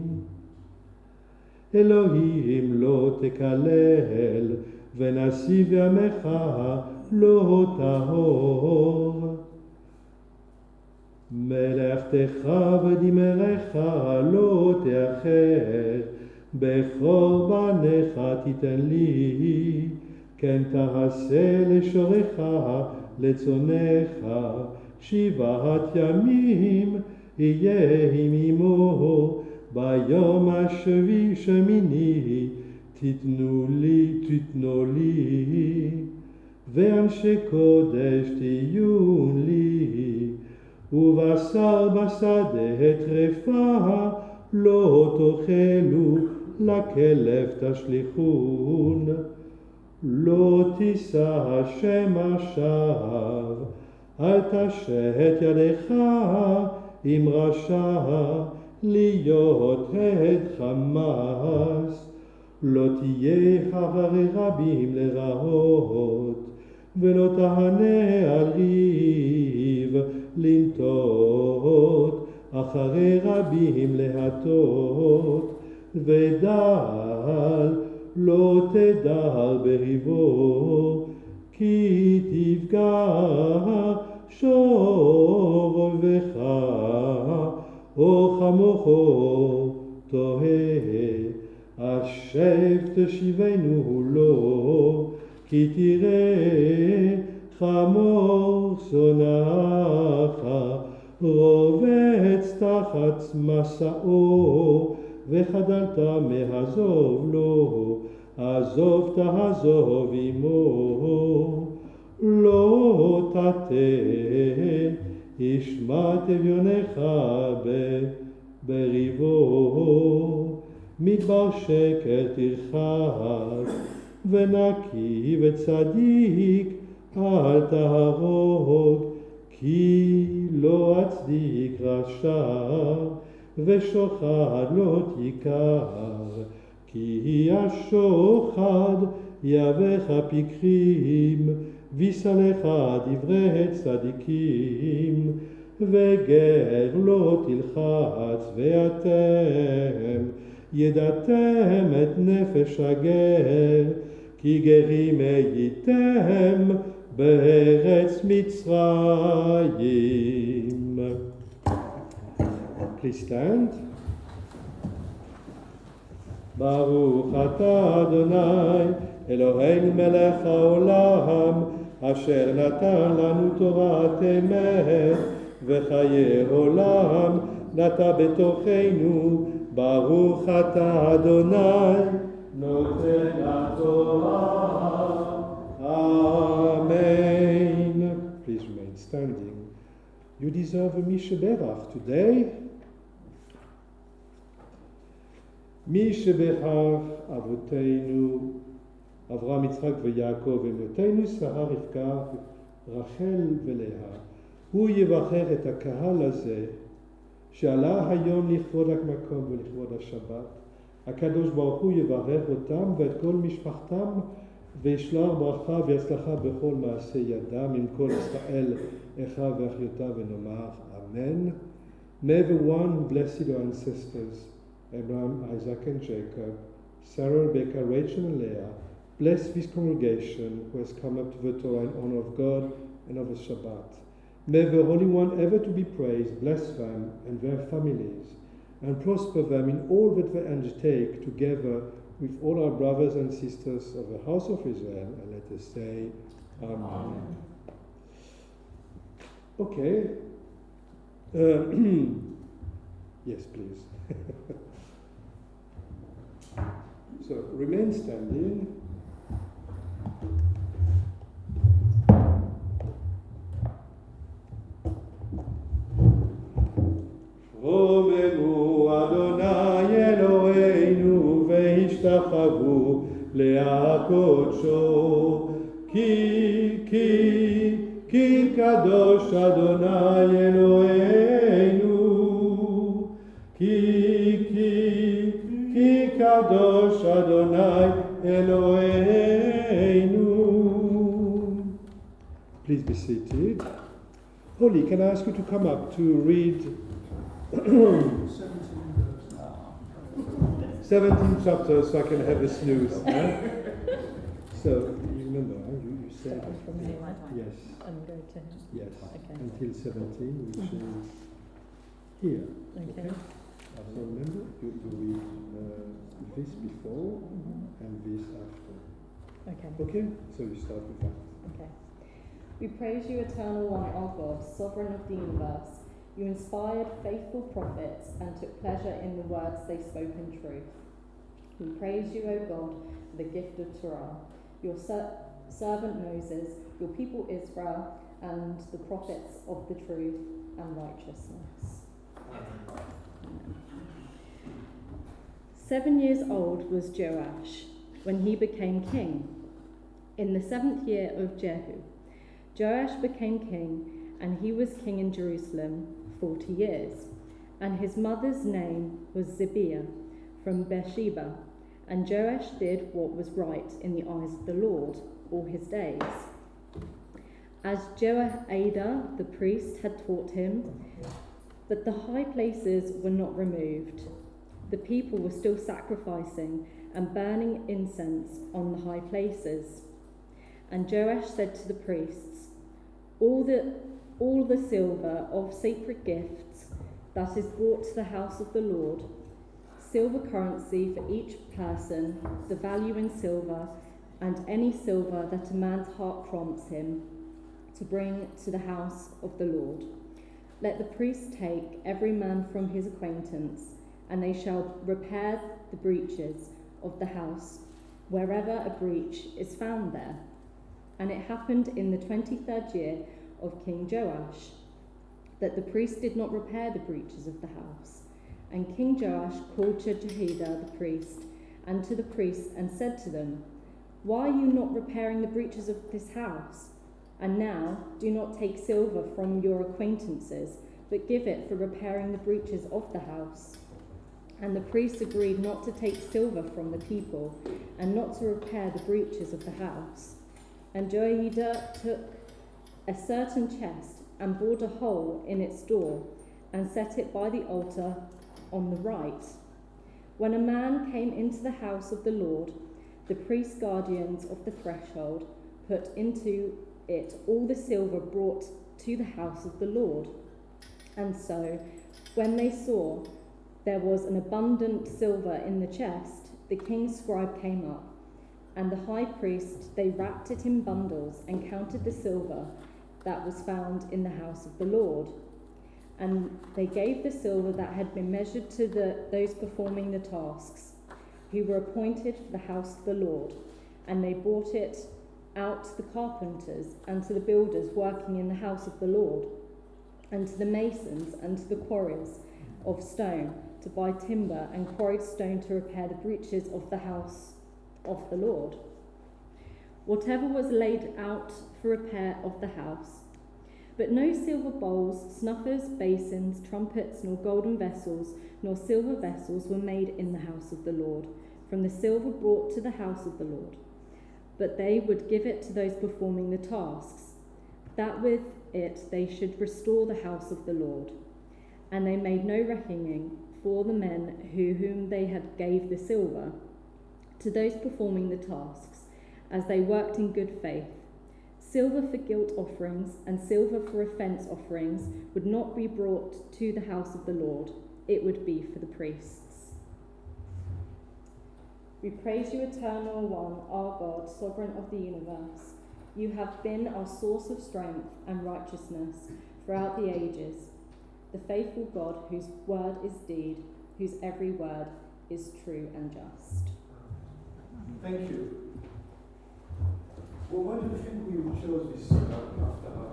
אלוהים לא תקלל, ונשיא ימיך לא טהור. מלאכתך ודמריך לא תאחר, בכור בניך תיתן לי, כן תעשה לשורך לצונך, 7 ימים יהיה עמו, ביום השמיני תיתנו לי, ואנשי קודש תהיו לי, ובשר בשדה טרפה לא תאכלו, לכלב תשליכון. לא תישא השם השווא, אל תשת ידך עם רשע, להיות עד חמאס. לא תהיה אחרי רבים לרעות, ולא תענה על ריב לנטות, אחרי רבים להטות. ודל לא תדר בריבו, כי תפגע שור אויבך, או חמורו תוהה. השב תשיבנו לו, כי תראה חמור שונאך, רובץ תחת מסעו, וחדלת מעזוב לו, עזוב תעזוב עמו. לא תתן ישמע אביונך בריבו, מדבר שקר תרחק, ונקי וצדיק אל תהרוג, כי לא אצדיק רשע, ושוחד לא תיקח, כי השוחד יבך פיקחים, ויסלך דברי צדיקים. וגר לא תלחץ, ואתם ידעתם את נפש הגר, כי גרים הייתם בארץ מצרים. Please stand. ברוך אתה אדוני אלוהינו מלך העולם, אשר נתן לנו תורת אמת וחיי עולם נטע בתוכנו. ברוך אתה אדוני נותן התורה. Amen. Please remain standing. You deserve a Mishaberach today. Mishaberach אבותינו אברהם, יצחק ויעקב, אמותינו שרה, רבקה, רחל ולאה. הוא יבחר את הקהל הזה שעלה היום לכבוד המקום ולכבוד השבת. הקדוש ברוך הוא יברך אותם ואת כל משפחתם, וישלח ברכה והצלחה בכל מעשה ידם עם כל ישראל אחיו ואחיותיו, ונאמר אמן. May the one who blessed our ancestors, Abraham, Isaac and Jacob, Sarah, Rebecca, Rachel and Leah, bless this congregation who has come up to the Torah in honor of God and of the Shabbat. May the Holy One ever to be praised bless them and their families, and prosper them in all that they undertake together with all our brothers and sisters of the house of Israel, and let us say Amen. Okay. Yes, please. So remain standing. רוממו אדוני אלוהינו והשתחוו להקודשו, כי קדוש אדוני אלוהינו, כי קדוש אדוני Eloheinu. Please be seated. Holly, can I ask you to come up to read 17 chapters so I can have a snooze? Huh? So, you remember, you said... From here. Yes. And go to him. Yes. Okay. Until 17, which is here. Okay. So remember, you read this before and this after. Okay. Okay? So you start with that. Okay. We praise you, eternal one, our God, sovereign of the universe. You inspired faithful prophets and took pleasure in the words they spoke in truth. We praise you, O God, for the gift of Torah, your servant Moses, your people Israel, and the prophets of the truth and righteousness. 7 years old was Joash when he became king. In the 7th year of Jehu, Joash became king, and he was king in Jerusalem 40 years. And his mother's name was Zibiah from Beersheba. And Joash did what was right in the eyes of the Lord all his days, as Jehoiada the priest had taught him, but the high places were not removed. The people were still sacrificing and burning incense on the high places. And Joash said to the priests, all the silver of sacred gifts that is brought to the house of the Lord, silver currency for each person, the value in silver, and any silver that a man's heart prompts him to bring to the house of the Lord. Let the priests take every man from his acquaintance, and they shall repair the breaches of the house, wherever a breach is found there. And it happened in the 23rd year of King Joash that the priests did not repair the breaches of the house. And King Joash called to Jehoiada the priest and to the priests and said to them, why are you not repairing the breaches of this house? And now do not take silver from your acquaintances, but give it for repairing the breaches of the house. And the priests agreed not to take silver from the people, and not to repair the breaches of the house. And Jehoiada took a certain chest, and bored a hole in its door, and set it by the altar on the right. When a man came into the house of the Lord, the priest guardians of the threshold put into it all the silver brought to the house of the Lord. And so, when they saw there was an abundant silver in the chest, the king's scribe came up, and the high priest, they wrapped it in bundles and counted the silver that was found in the house of the Lord. And they gave the silver that had been measured to those performing the tasks, who were appointed for the house of the Lord, and they brought it out to the carpenters and to the builders working in the house of the Lord, and to the masons and to the quarries of stone to buy timber and quarried stone to repair the breaches of the house of the Lord. Whatever was laid out for repair of the house. But no silver bowls, snuffers, basins, trumpets, nor golden vessels, nor silver vessels were made in the house of the Lord, from the silver brought to the house of the Lord. But they would give it to those performing the tasks, that with it they should restore the house of the Lord. And they made no reckoning for the men whom they had gave the silver, to those performing the tasks, as they worked in good faith. Silver for guilt offerings and silver for offence offerings would not be brought to the house of the Lord. It would be for the priests. We praise you, eternal one, our God, sovereign of the universe. You have been our source of strength and righteousness throughout the ages, the faithful God whose word is deed, whose every word is true and just. Thank you. Well, why do you think we chose this after her?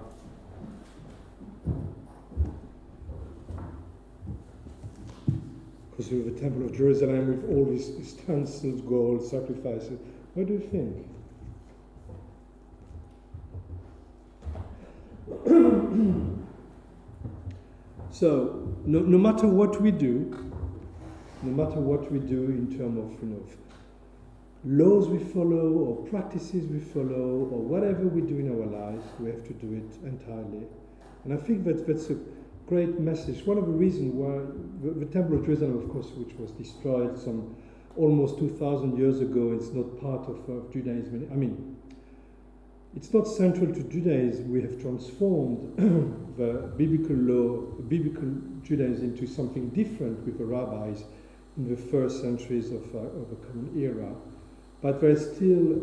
Because we have the Temple of Jerusalem with all these utensils, gold, sacrifices. What do you think? So, no matter what we do in terms of, laws we follow or practices we follow or whatever we do in our lives, we have to do it entirely. And I think that's a great message. One of the reasons why the Temple of Jerusalem, of course, which was destroyed some almost 2,000 years ago, it's not part of Judaism. I mean, it's not central to Judaism. We have transformed the biblical Judaism into something different with the rabbis in the first centuries of the Common Era. But there is still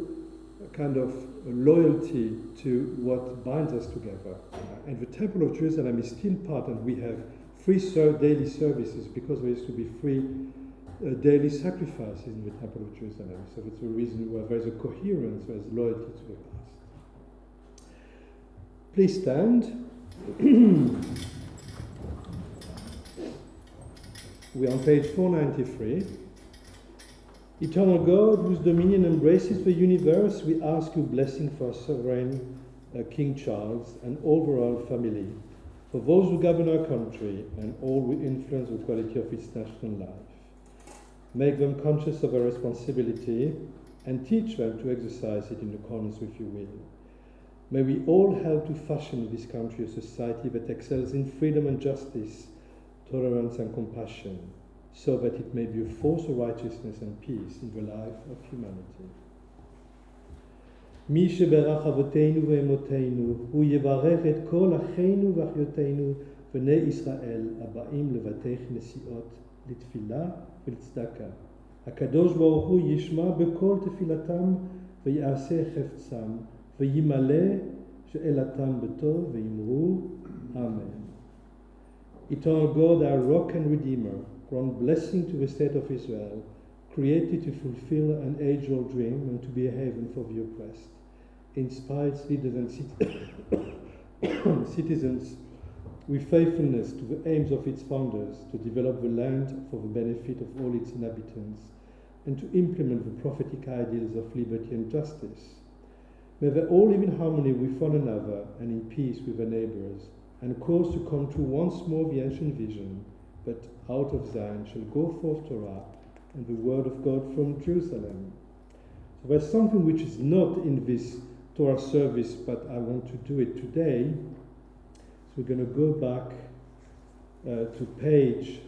a kind of a loyalty to what binds us together. And the Temple of Jerusalem is still part, and we have free daily services because there used to be free daily sacrifices in the Temple of Jerusalem. So that's the reason why there's a coherence, there's loyalty to the past. Please stand. We're on page 493. Eternal God, whose dominion embraces the universe, we ask you blessing for our sovereign King Charles and all the royal family, for those who govern our country and all who influence the quality of its national life. Make them conscious of their responsibility and teach them to exercise it in accordance with your will. May we all help to fashion in this country a society that excels in freedom and justice, tolerance and compassion, so that it may be a force of righteousness and peace in the life of humanity. מי שברך אבותינו ואמותינו, הוא יברך את כל אחינו ואחיותינו בני ישראל הבאים לבתי כנסיות לתפילה ולצדקה. הקדוש ברוך הוא ישמע בכל תפילתם ויעשה חפצם וימלא שאלתם בטוב ויאמרו אמן. Eternal God, our rock and redeemer, grant blessing to the state of Israel, created to fulfill an age-old dream and to be a haven for the oppressed. Inspire its leaders and citizens with faithfulness to the aims of its founders to develop the land for the benefit of all its inhabitants and to implement the prophetic ideals of liberty and justice. May they all live in harmony with one another and in peace with their neighbors, and cause to come true once more the ancient vision that out of Zion shall go forth Torah and the word of God from Jerusalem. So there's something which is not in this Torah service, but I want to do it today. So we're going to go back to page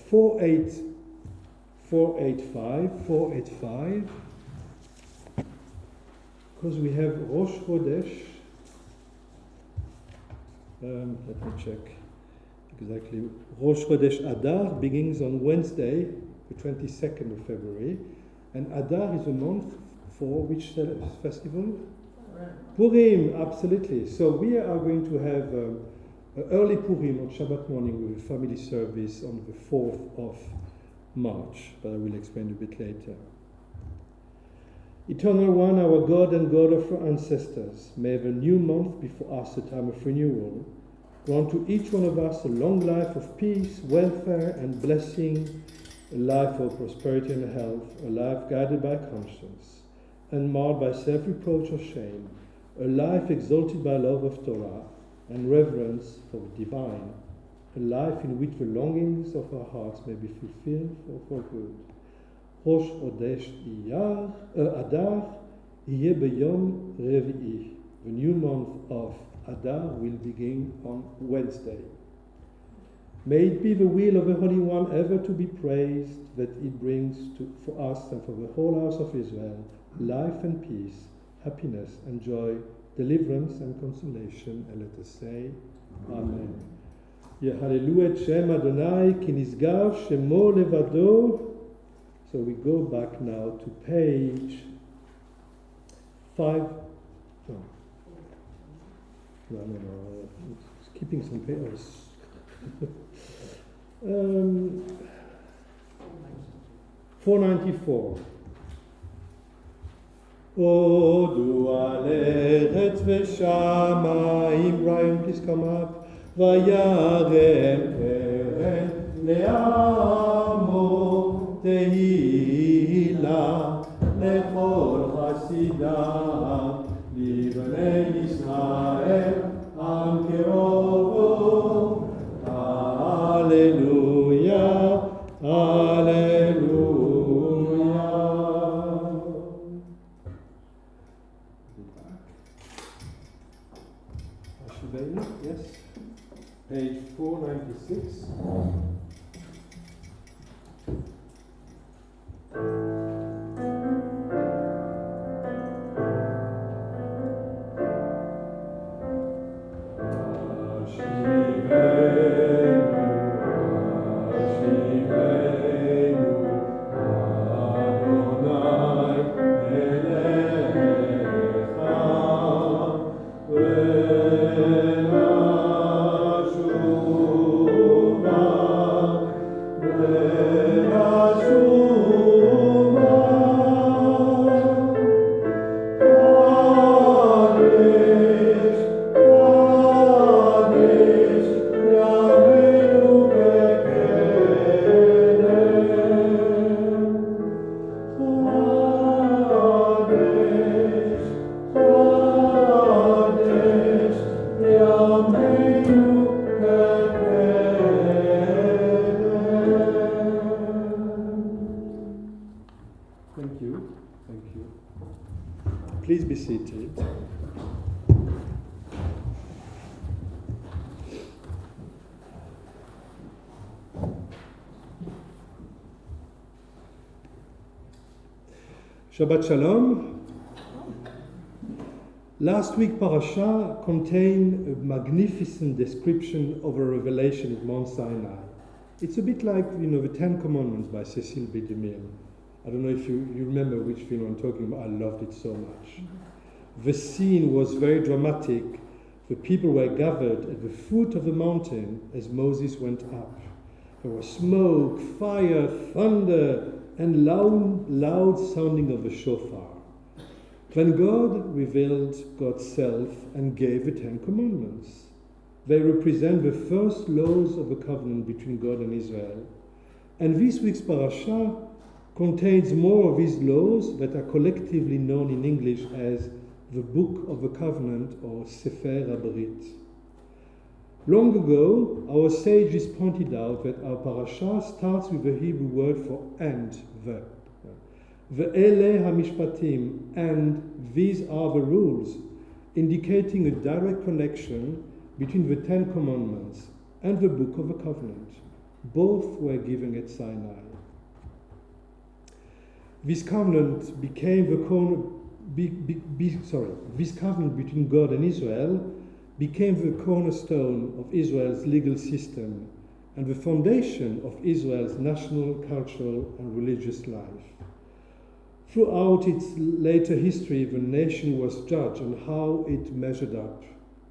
485, because we have Rosh Chodesh. Let me check exactly. Rosh Chodesh Adar begins on Wednesday, the 22nd of February, and Adar is a month for which festival? Purim, absolutely. So we are going to have early Purim on Shabbat morning with a family service on the 4th of March, but I will explain a bit later. Eternal One, our God and God of our ancestors, may the new month be for us a time of renewal. Grant to each one of us a long life of peace, welfare and blessing, a life of prosperity and health, a life guided by conscience, unmarred by self-reproach or shame, a life exalted by love of Torah and reverence for the divine, a life in which the longings of our hearts may be fulfilled for good. Rosh Chodesh Adar yeh b'yom revi'i. The new month of Adar will begin on Wednesday. May it be the will of the Holy One ever to be praised, that it brings for us and for the whole house of Israel life and peace, happiness and joy, deliverance and consolation. And let us say, Amen. Yehalelu et Shem Adonai ki nisgav shemo levado. So we go back now to page 5. No. Skipping some pages. 494. Odu alechet v'shamayim. Brian, please come up. Vayarem keren le'amo tehila lechol chasidah libnei Yisrael am kerovo. Hallelujah, hallelujah. Yes. Page 496. Thank you. Thank you. Please be seated. Shabbat Shalom. Last week parasha contained a magnificent description of a revelation at Mount Sinai. It's a bit like, the Ten Commandments by Cecil B. DeMille. I don't know if you remember which film I'm talking about. I loved it so much. The scene was very dramatic. The people were gathered at the foot of the mountain as Moses went up. There was smoke, fire, thunder, and loud sounding of the shofar. Then God revealed God's self and gave the Ten Commandments. They represent the first laws of the covenant between God and Israel. And this week's parasha contains more of these laws that are collectively known in English as the Book of the Covenant or Sefer HaBrit. Long ago, our sages pointed out that our parasha starts with the Hebrew word for and, the. Ve'ele hamishpatim, and these are the rules, indicating a direct connection between the Ten Commandments and the Book of the Covenant. Both were given at Sinai. This covenant became this covenant between God and Israel became the cornerstone of Israel's legal system and the foundation of Israel's national, cultural, and religious life. Throughout its later history, the nation was judged on how it measured up,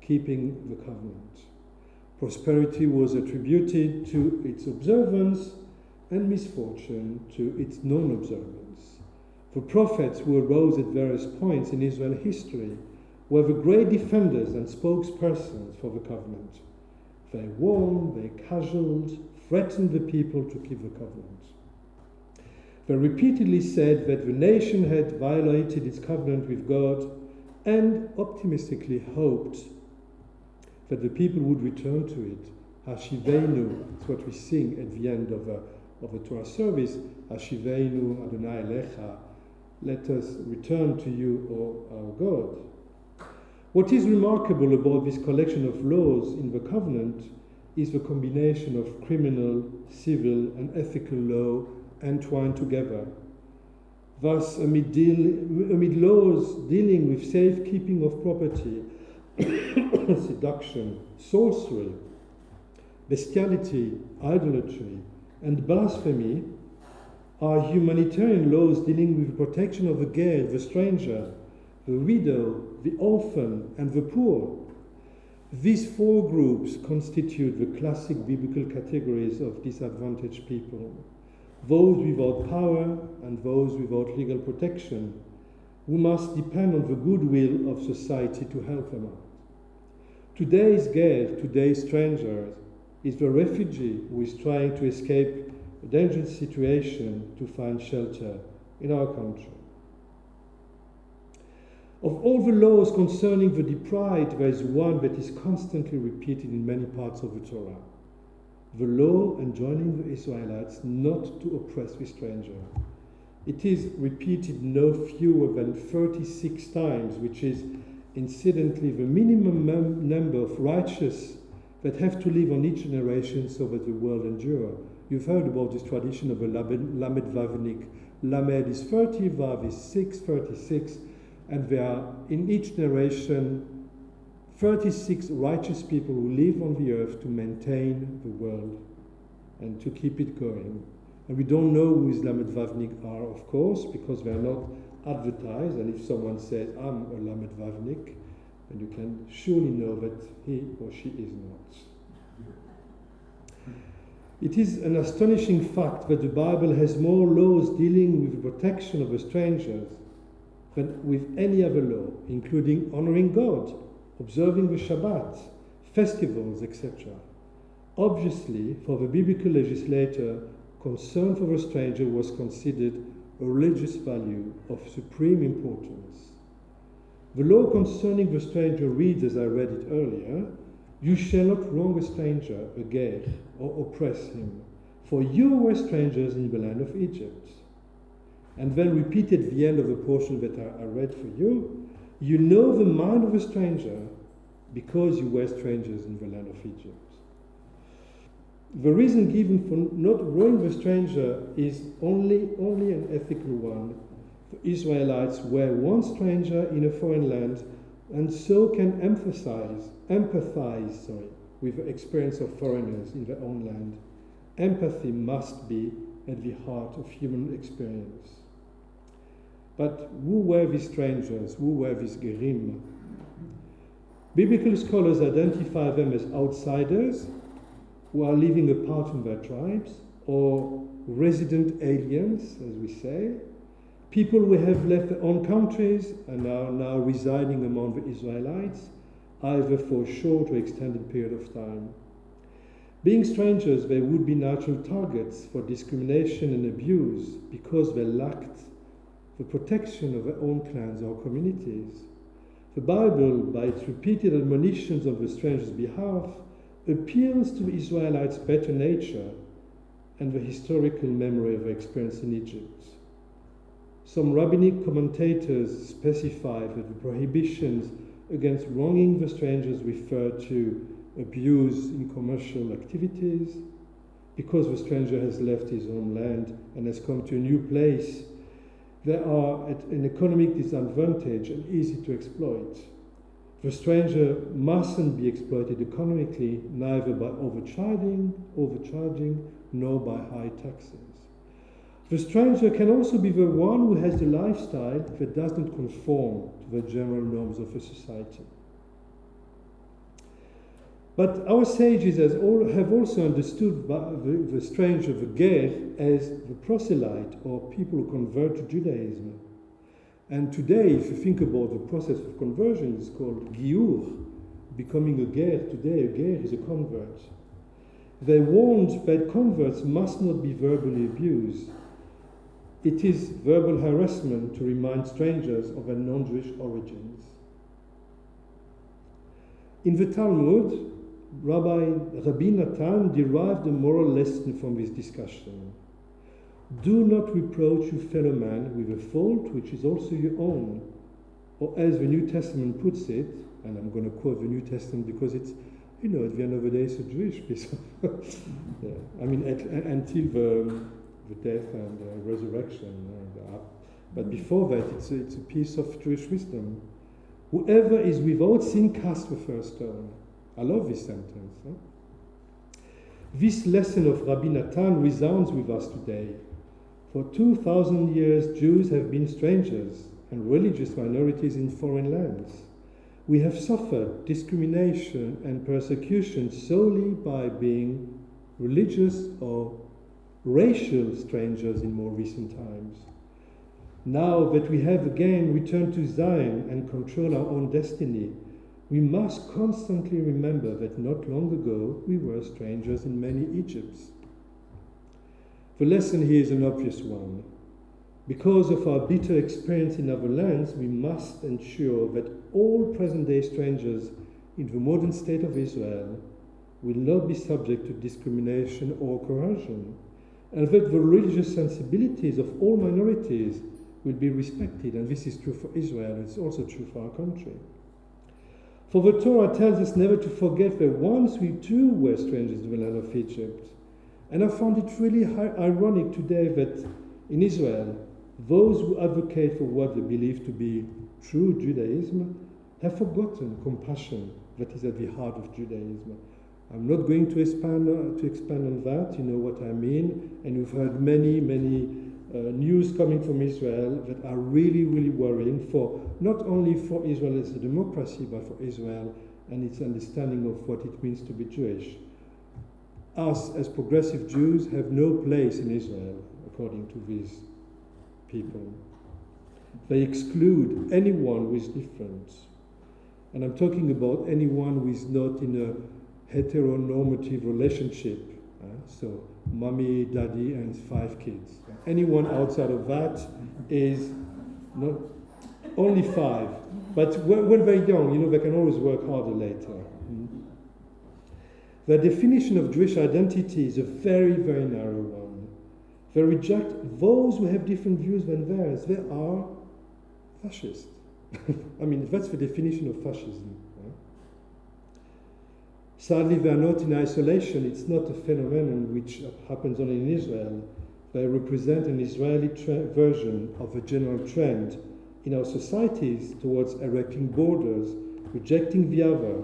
keeping the covenant. Prosperity was attributed to its observance and misfortune to its non-observance. The prophets who arose at various points in Israel's history were the great defenders and spokespersons for the covenant. They warned, they cajoled, threatened the people to keep the covenant. They repeatedly said that the nation had violated its covenant with God and optimistically hoped that the people would return to it. Hashivenu, it's what we sing at the end of the Torah service. Hashivenu Adonai Elecha, let us return to you, O our God. What is remarkable about this collection of laws in the covenant is the combination of criminal, civil, and ethical law entwined together. Thus, amid laws dealing with safekeeping of property, seduction, sorcery, bestiality, idolatry, and blasphemy, are humanitarian laws dealing with the protection of the ger, the stranger, the widow, the orphan, and the poor. These four groups constitute the classic biblical categories of disadvantaged people: those without power and those without legal protection, who must depend on the goodwill of society to help them out. Today's ger, today's stranger, is the refugee who is trying to escape a dangerous situation to find shelter in our country. Of all the laws concerning the deprived, there is one that is constantly repeated in many parts of the Torah: the law enjoining the Israelites not to oppress the stranger. It is repeated no fewer than 36 times, which is incidentally, the minimum number of righteous that have to live on each generation so that the world endure. You've heard about this tradition of a Lamed Vavnik. Lamed is 30, Vav is 6, 36, and there are in each generation 36 righteous people who live on the earth to maintain the world and to keep it going. And we don't know who these Lamed Vavnik are, of course, because they are not advertised. And if someone says, I'm a Lamed Vavnik, then you can surely know that he or she is not. It is an astonishing fact that the Bible has more laws dealing with the protection of the strangers than with any other law, including honoring God, observing the Shabbat, festivals, etc. Obviously, for the biblical legislator, concern for the stranger was considered a religious value of supreme importance. The law concerning the stranger reads, as I read it earlier, "You shall not wrong a stranger, a ger, or oppress him, for you were strangers in the land of Egypt." And then repeated at the end of the portion that I read for you, "You know the mind of a stranger, because you were strangers in the land of Egypt." The reason given for not wronging the stranger is only an ethical one. The Israelites were once stranger in a foreign land, and so can empathize with the experience of foreigners in their own land. Empathy must be at the heart of human experience. But who were these strangers? Who were these gerim? Biblical scholars identify them as outsiders who are living apart from their tribes, or resident aliens, as we say, people who have left their own countries and are now residing among the Israelites, either for a short or extended period of time. Being strangers, they would be natural targets for discrimination and abuse because they lacked the protection of their own clans or communities. The Bible, by its repeated admonitions on the stranger's behalf, appeals to the Israelites' better nature and the historical memory of their experience in Egypt. Some rabbinic commentators specify that the prohibitions against wronging the strangers refer to abuse in commercial activities. Because the stranger has left his homeland and has come to a new place, they are at an economic disadvantage and easy to exploit. The stranger mustn't be exploited economically, neither by overcharging, nor by high taxes. The stranger can also be the one who has the lifestyle that doesn't conform to the general norms of a society. But our sages have also understood the stranger, the ger, as the proselyte, or people who convert to Judaism. And today, if you think about the process of conversion, it's called giur, becoming a ger. Today, a ger is a convert. They warned that converts must not be verbally abused. It is verbal harassment to remind strangers of their non-Jewish origins. In the Talmud, Rabbi Natan derived a moral lesson from this discussion. Do not reproach your fellow man with a fault which is also your own. Or as the New Testament puts it, and I'm going to quote the New Testament because it's, at the end of the day, it's a Jewish piece of yeah. I mean, until the death and resurrection. But before that, it's a piece of Jewish wisdom. Whoever is without sin cast the first stone. I love this sentence. Huh? This lesson of Rabbi Natan resounds with us today. For 2,000 years, Jews have been strangers and religious minorities in foreign lands. We have suffered discrimination and persecution solely by being religious or racial strangers in more recent times. Now that we have again returned to Zion and control our own destiny, we must constantly remember that not long ago we were strangers in many Egypts. The lesson here is an obvious one. Because of our bitter experience in other lands, we must ensure that all present-day strangers in the modern state of Israel will not be subject to discrimination or coercion, and that the religious sensibilities of all minorities will be respected. And this is true for Israel, it's also true for our country. For the Torah tells us never to forget that once we too were strangers in the land of Egypt. And I found it really ironic today that in Israel, those who advocate for what they believe to be true Judaism have forgotten compassion that is at the heart of Judaism. I'm not going to expand on that, you know what I mean, and we've heard many news coming from Israel that are really, really worrying for not only for Israel as a democracy, but for Israel and its understanding of what it means to be Jewish. Us, as progressive Jews, have no place in Israel, according to these people. They exclude anyone who is different. And I'm talking about anyone who is not in a heteronormative relationship. So, mommy, daddy, and 5 kids. Anyone outside of that is not only 5. But when they're young, you know, they can always work harder later. The definition of Jewish identity is a very, very narrow one. They reject those who have different views than theirs. They are fascist. I mean, that's the definition of fascism. Sadly, they are not in isolation. It's not a phenomenon which happens only in Israel. They represent an Israeli version of a general trend in our societies towards erecting borders, rejecting the other.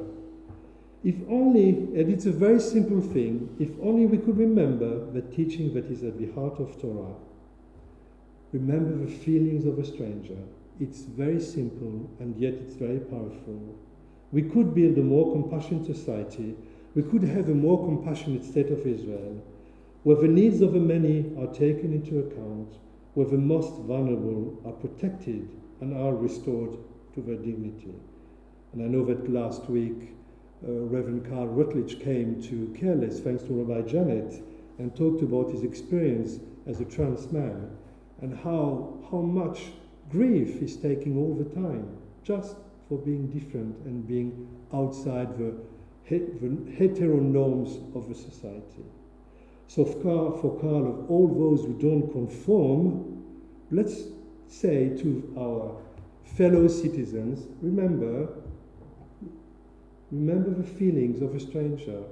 If only, and it's a very simple thing, if only we could remember the teaching that is at the heart of Torah. Remember the feelings of a stranger. It's very simple, and yet it's very powerful. We could build a more compassionate society. We could have a more compassionate state of Israel, where the needs of the many are taken into account, where the most vulnerable are protected and are restored to their dignity. And I know that last week, Reverend Carl Rutledge came to Careless, thanks to Rabbi Janet, and talked about his experience as a trans man and how much grief he's taking all the time, just for being different and being outside the heteronorms of the society. So for Carl, of all those who don't conform, let's say to our fellow citizens, remember the feelings of a stranger.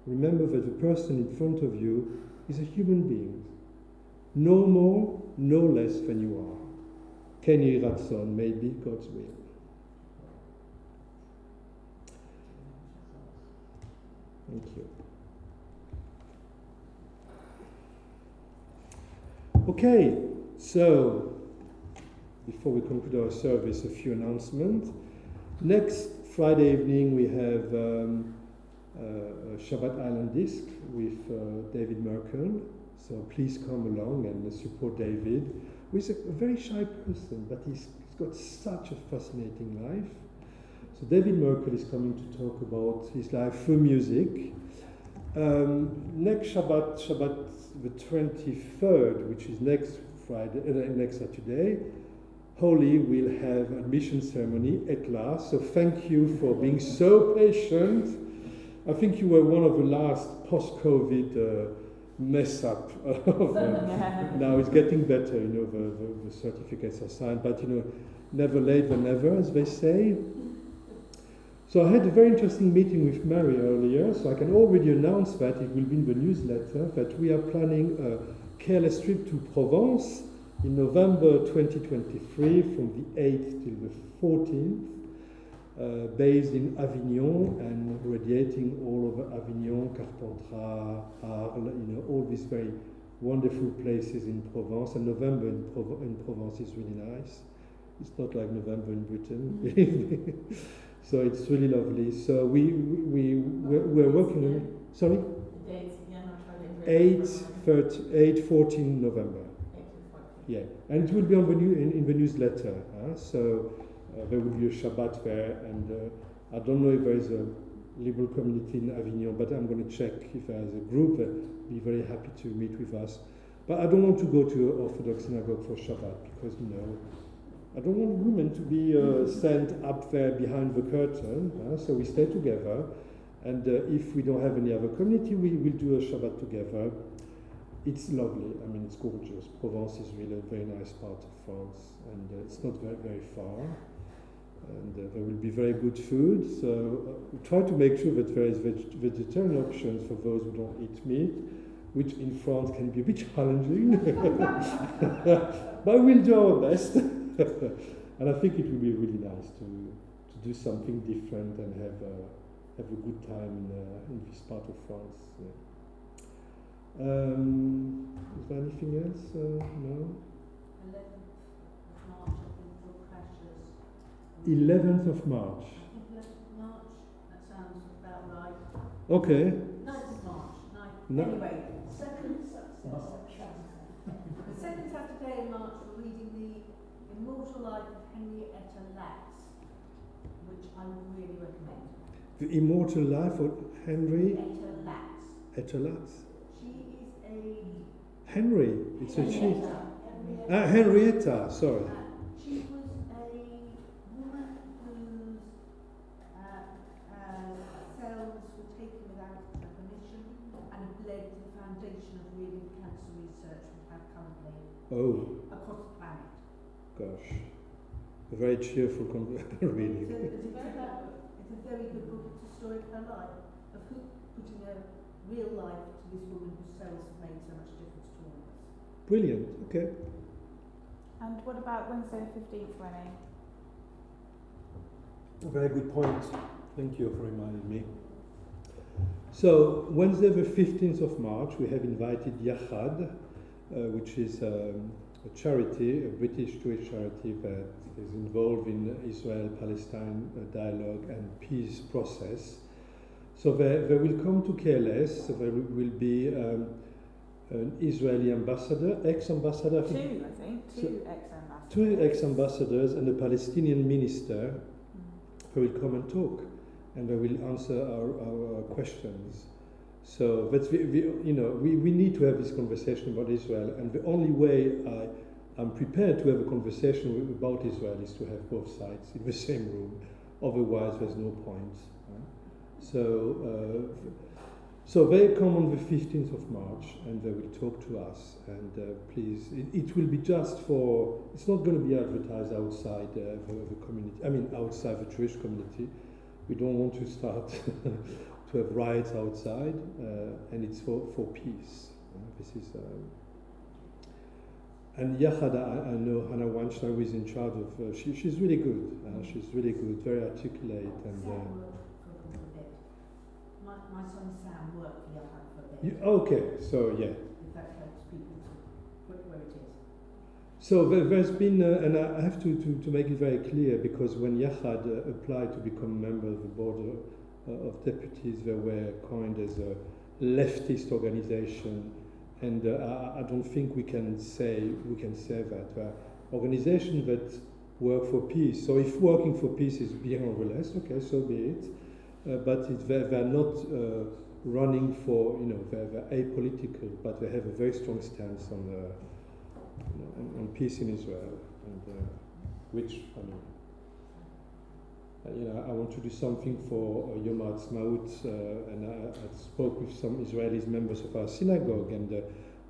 Remember that the person in front of you is a human being. No more, no less than you are. Ken Yeh Ratzon, may be God's will. Thank you. Okay, so before we conclude our service, a few announcements. Next Friday evening we have a Shabbat Island disc with David Merkel. So please come along and support David, who is a very shy person, but he's got such a fascinating life. So David Merkel is coming to talk about his life through music. Next Shabbat the 23rd, which is next Saturday, Holy will have admission ceremony at last. So thank you for being so patient. I think you were one of the last post-COVID mess up. Now it's getting better, you know, the certificates are signed, but you know, never late than never, as they say. So I had a very interesting meeting with Mary earlier, so I can already announce that it will be in the newsletter, that we are planning a careless trip to Provence in November 2023 from the 8th till the 14th, based in Avignon and radiating all over Avignon, Carpentras, Arles, you know, all these very wonderful places in Provence. And November in Provence is really nice. It's not like November in Britain. So it's really lovely. So we're working on it. Sorry? The dates again, 14 November. Yeah, and it will be on the in the newsletter. So there will be a Shabbat there, and I don't know if there is a liberal community in Avignon, but I'm going to check if there is a group that will be very happy to meet with us. But I don't want to go to an Orthodox synagogue for Shabbat because, you know, I don't want women to be sent up there behind the curtain. So we stay together, and if we don't have any other community, we will do a Shabbat together. It's lovely. I mean, it's gorgeous. Provence is really a very nice part of France, and it's not very, very far. And there will be very good food. So we try to make sure that there is vegetarian options for those who don't eat meat, which in France can be a bit challenging. But we'll do our best. And I think it will be really nice to do something different and have a good time in this part of France. Yeah. Is there anything else? No? 11th of March. 11th of March, that sounds about right. Okay. 9th of March. No. Anyway, the second Saturday in March, we're reading The Immortal Life of Henrietta Lacks, which I would really recommend. The Immortal Life of Henrietta Lacks. Lacks. She is a... Henry. It's a she. Henrietta. Henrietta, sorry. She was a woman whose cells were taken without her permission and led to the foundation of really the cancer research we have currently across the planet. Gosh. A very cheerful reading. It's a very good book. It's a story of her life, of putting a real life to this woman whose cells have made so much difference to all of us. Brilliant. Okay. And what about Wednesday the 15th, René? A very good point. Thank you for reminding me. So, Wednesday the 15th of March, we have invited Yachad, which is a charity, a British Jewish charity that is involved in Israel-Palestine dialogue and peace process. So they will come to KLS, so there will be an Israeli ambassador, ex-ambassador. Two, I think. Ex-ambassadors. Two ex-ambassadors and a Palestinian minister who will come and talk, and they will answer our questions. So that's we need to have this conversation about Israel, and the only way I'm prepared to have a conversation about Israel is to have both sides in the same room. Otherwise, there's no point. Right? So they come on the 15th of March, and they will talk to us. And please, it will be just for. It's not going to be advertised outside the community. I mean, outside the Jewish community. We don't want to start to have riots outside, and it's for peace. This is. And Yachad, I know Hannah Weinstein, who is in charge of. She's really good. She's really good, very articulate, and. My son Sam worked for Yachad for a bit. Okay, so yeah. If that helps people to put where it is. So there's been, and I have to make it very clear, because when Yachad applied to become a member of the board of deputies, they were coined as a leftist organization, and I don't think we can say that. Organizations that work for peace. So if working for peace is beyond the less, okay, so be it. But they're not running for, they're apolitical, but they have a very strong stance on peace in Israel, and which, I want to do something for Yom HaAtzmaut, and I spoke with some Israeli members of our synagogue, and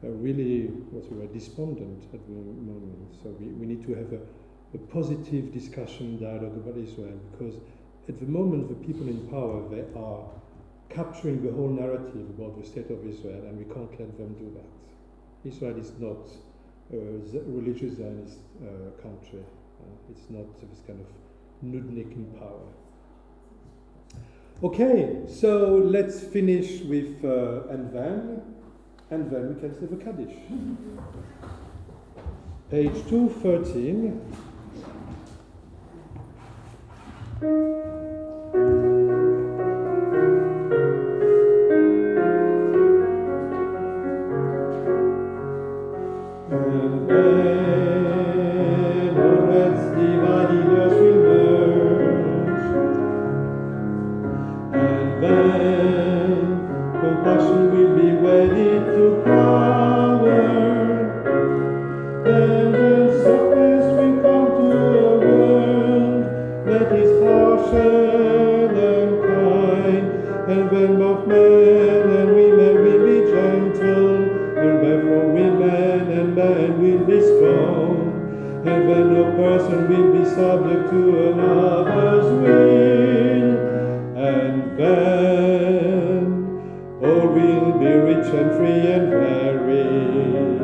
really we were despondent at the moment. So we need to have a positive discussion, dialogue about Israel, because at the moment the people in power, they are capturing the whole narrative about the state of Israel, and we can't let them do that. Israel is not a religious Zionist country. It's not this kind of nudnik in power. Okay, so let's finish with and then we can say the Kaddish. Page 213. and when no person will be subject to another's will, and then all will be rich and free and varied,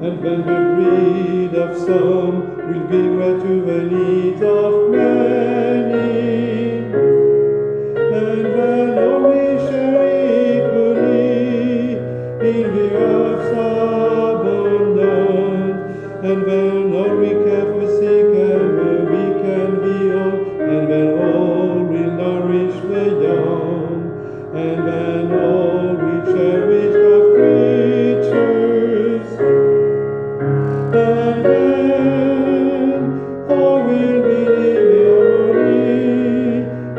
and when the greed of some will give way to the needs of many, and when all we share equally in the earth's abundance, and when all we care for the sick and the weak and the old, and when all will nourish the young, and when all we cherish the creatures, and then all will be living harmony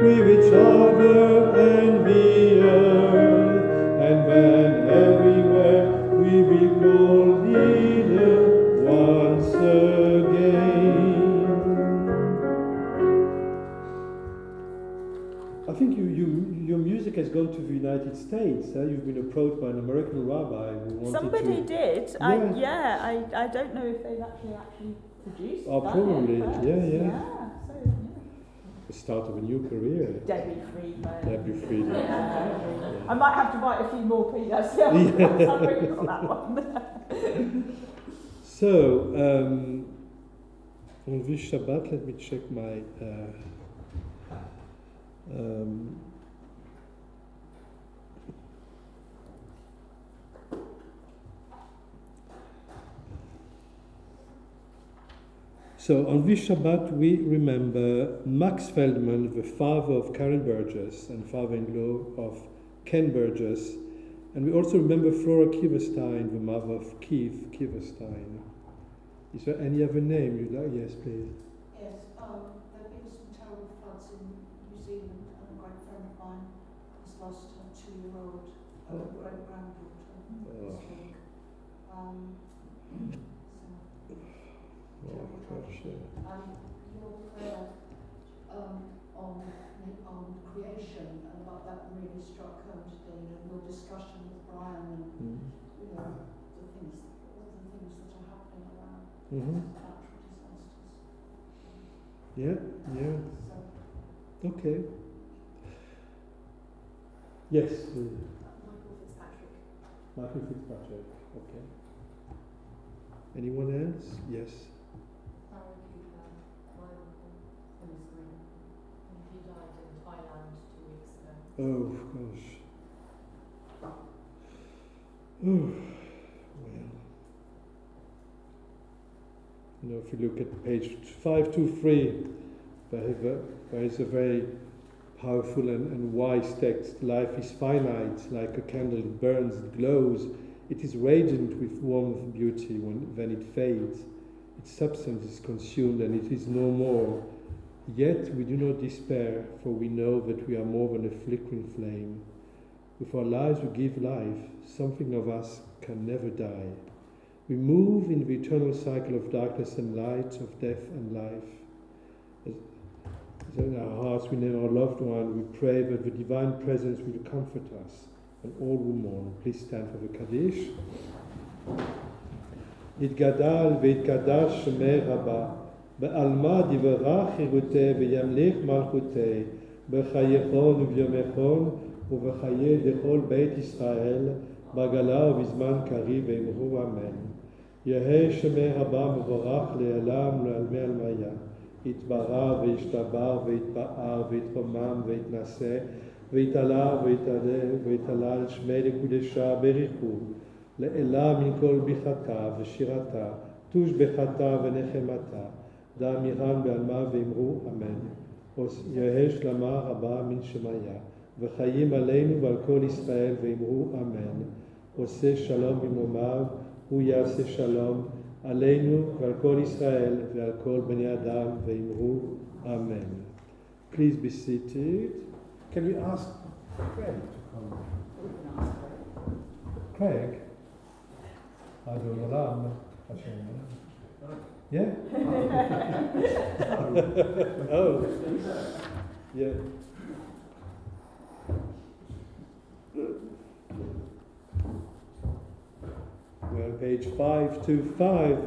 with each other and the earth, and then everywhere we will call leader once again. I think your music has gone to the United States. You've been approached by an American rabbi who wanted Somebody to... did. Yeah. I don't know if they've actually produced Oh, that probably. yet, but Yeah. So, yeah. The start of a new career. Debbie Friedman. Debbie Friedman. Yeah. I might have to write a few more peanuts. Yeah. Yeah. I'm working on that one. So, on this Shabbat, let me check my... So on this Shabbat we remember Max Feldman, the father of Karen Burgess and father-in-law of Ken Burgess, and we also remember Flora Kiverstein, the mother of Keith Kiverstein. Is there any other name you'd like? Yes, please. Yes, there have been some terrible floods in New Zealand, and a great friend of mine has lost her 2-year-old great-granddaughter this week. Oh, gosh, yeah. Your prayer on creation and about that really struck home today, and your discussion with Brian and all the things that are happening around natural disasters. Yeah. So, Okay. Yes. Michael Fitzpatrick. Okay. Anyone else? Yes. He died in Thailand 2 weeks ago. Oh, gosh. Oh, well. You know, if you look at page 523, there is a very powerful and wise text. Life is finite, like a candle. It burns, it glows. It is radiant with warmth, beauty. Then it fades. Its substance is consumed, and it is no more. Yet we do not despair, for we know that we are more than a flickering flame. With our lives we give life. Something of us can never die. We move in the eternal cycle of darkness and light, of death and life. As in our hearts we name our loved one, we pray that the divine presence will comfort us and all who mourn. Please stand for the Kaddish. יתגדל ויתקדש שמי רבה, בעלמא דברה חירותי וימליך מלכותי, בחייכון וביומכון ובחיי דכל בית ישראל, בגלה ובזמן קריב ואמרו אמן. יהא שמי רבה מבורך לעולם ולעלמי עלמיה, יתברא וישתבר ויתפאר ויתרומם ויתנשא, ויתעלה ויתעלה ויתעלה שמי לקודשה בריחו, לאלה מן כל ביחתה ושירתה, תושבחתה ונחמתה, דאמירן בעלמה ואמרו אמן. יהא שלמה רבה מן שמיה, וחיים עלינו ועל כל ישראל ואמרו אמן. עושה שלום במרומיו, הוא יעשה שלום עלינו ועל כל ישראל ועל כל בני אדם ואמרו אמן. Please be seated. Can we ask Craig to come? Craig? Adon Olam, Hashem. Yeah? Oh. Yeah. We're on page 525.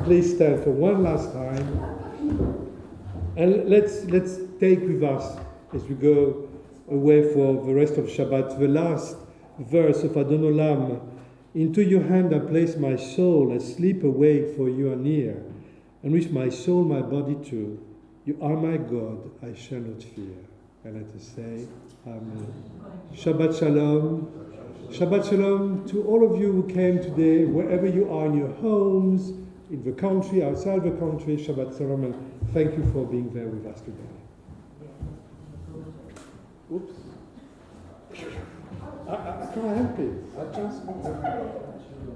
Please stand for one last time. And let's take with us, as we go away for the rest of Shabbat, the last verse of Adon Olam. Into your hand I place my soul, asleep awake, for you are near. And with my soul, my body too. You are my God, I shall not fear. And let us say, Amen. Shabbat Shalom. Shabbat Shalom to all of you who came today, wherever you are in your homes, in the country, outside the country. Shabbat Shalom, and thank you for being there with us today. Oops. I can't help it. I just...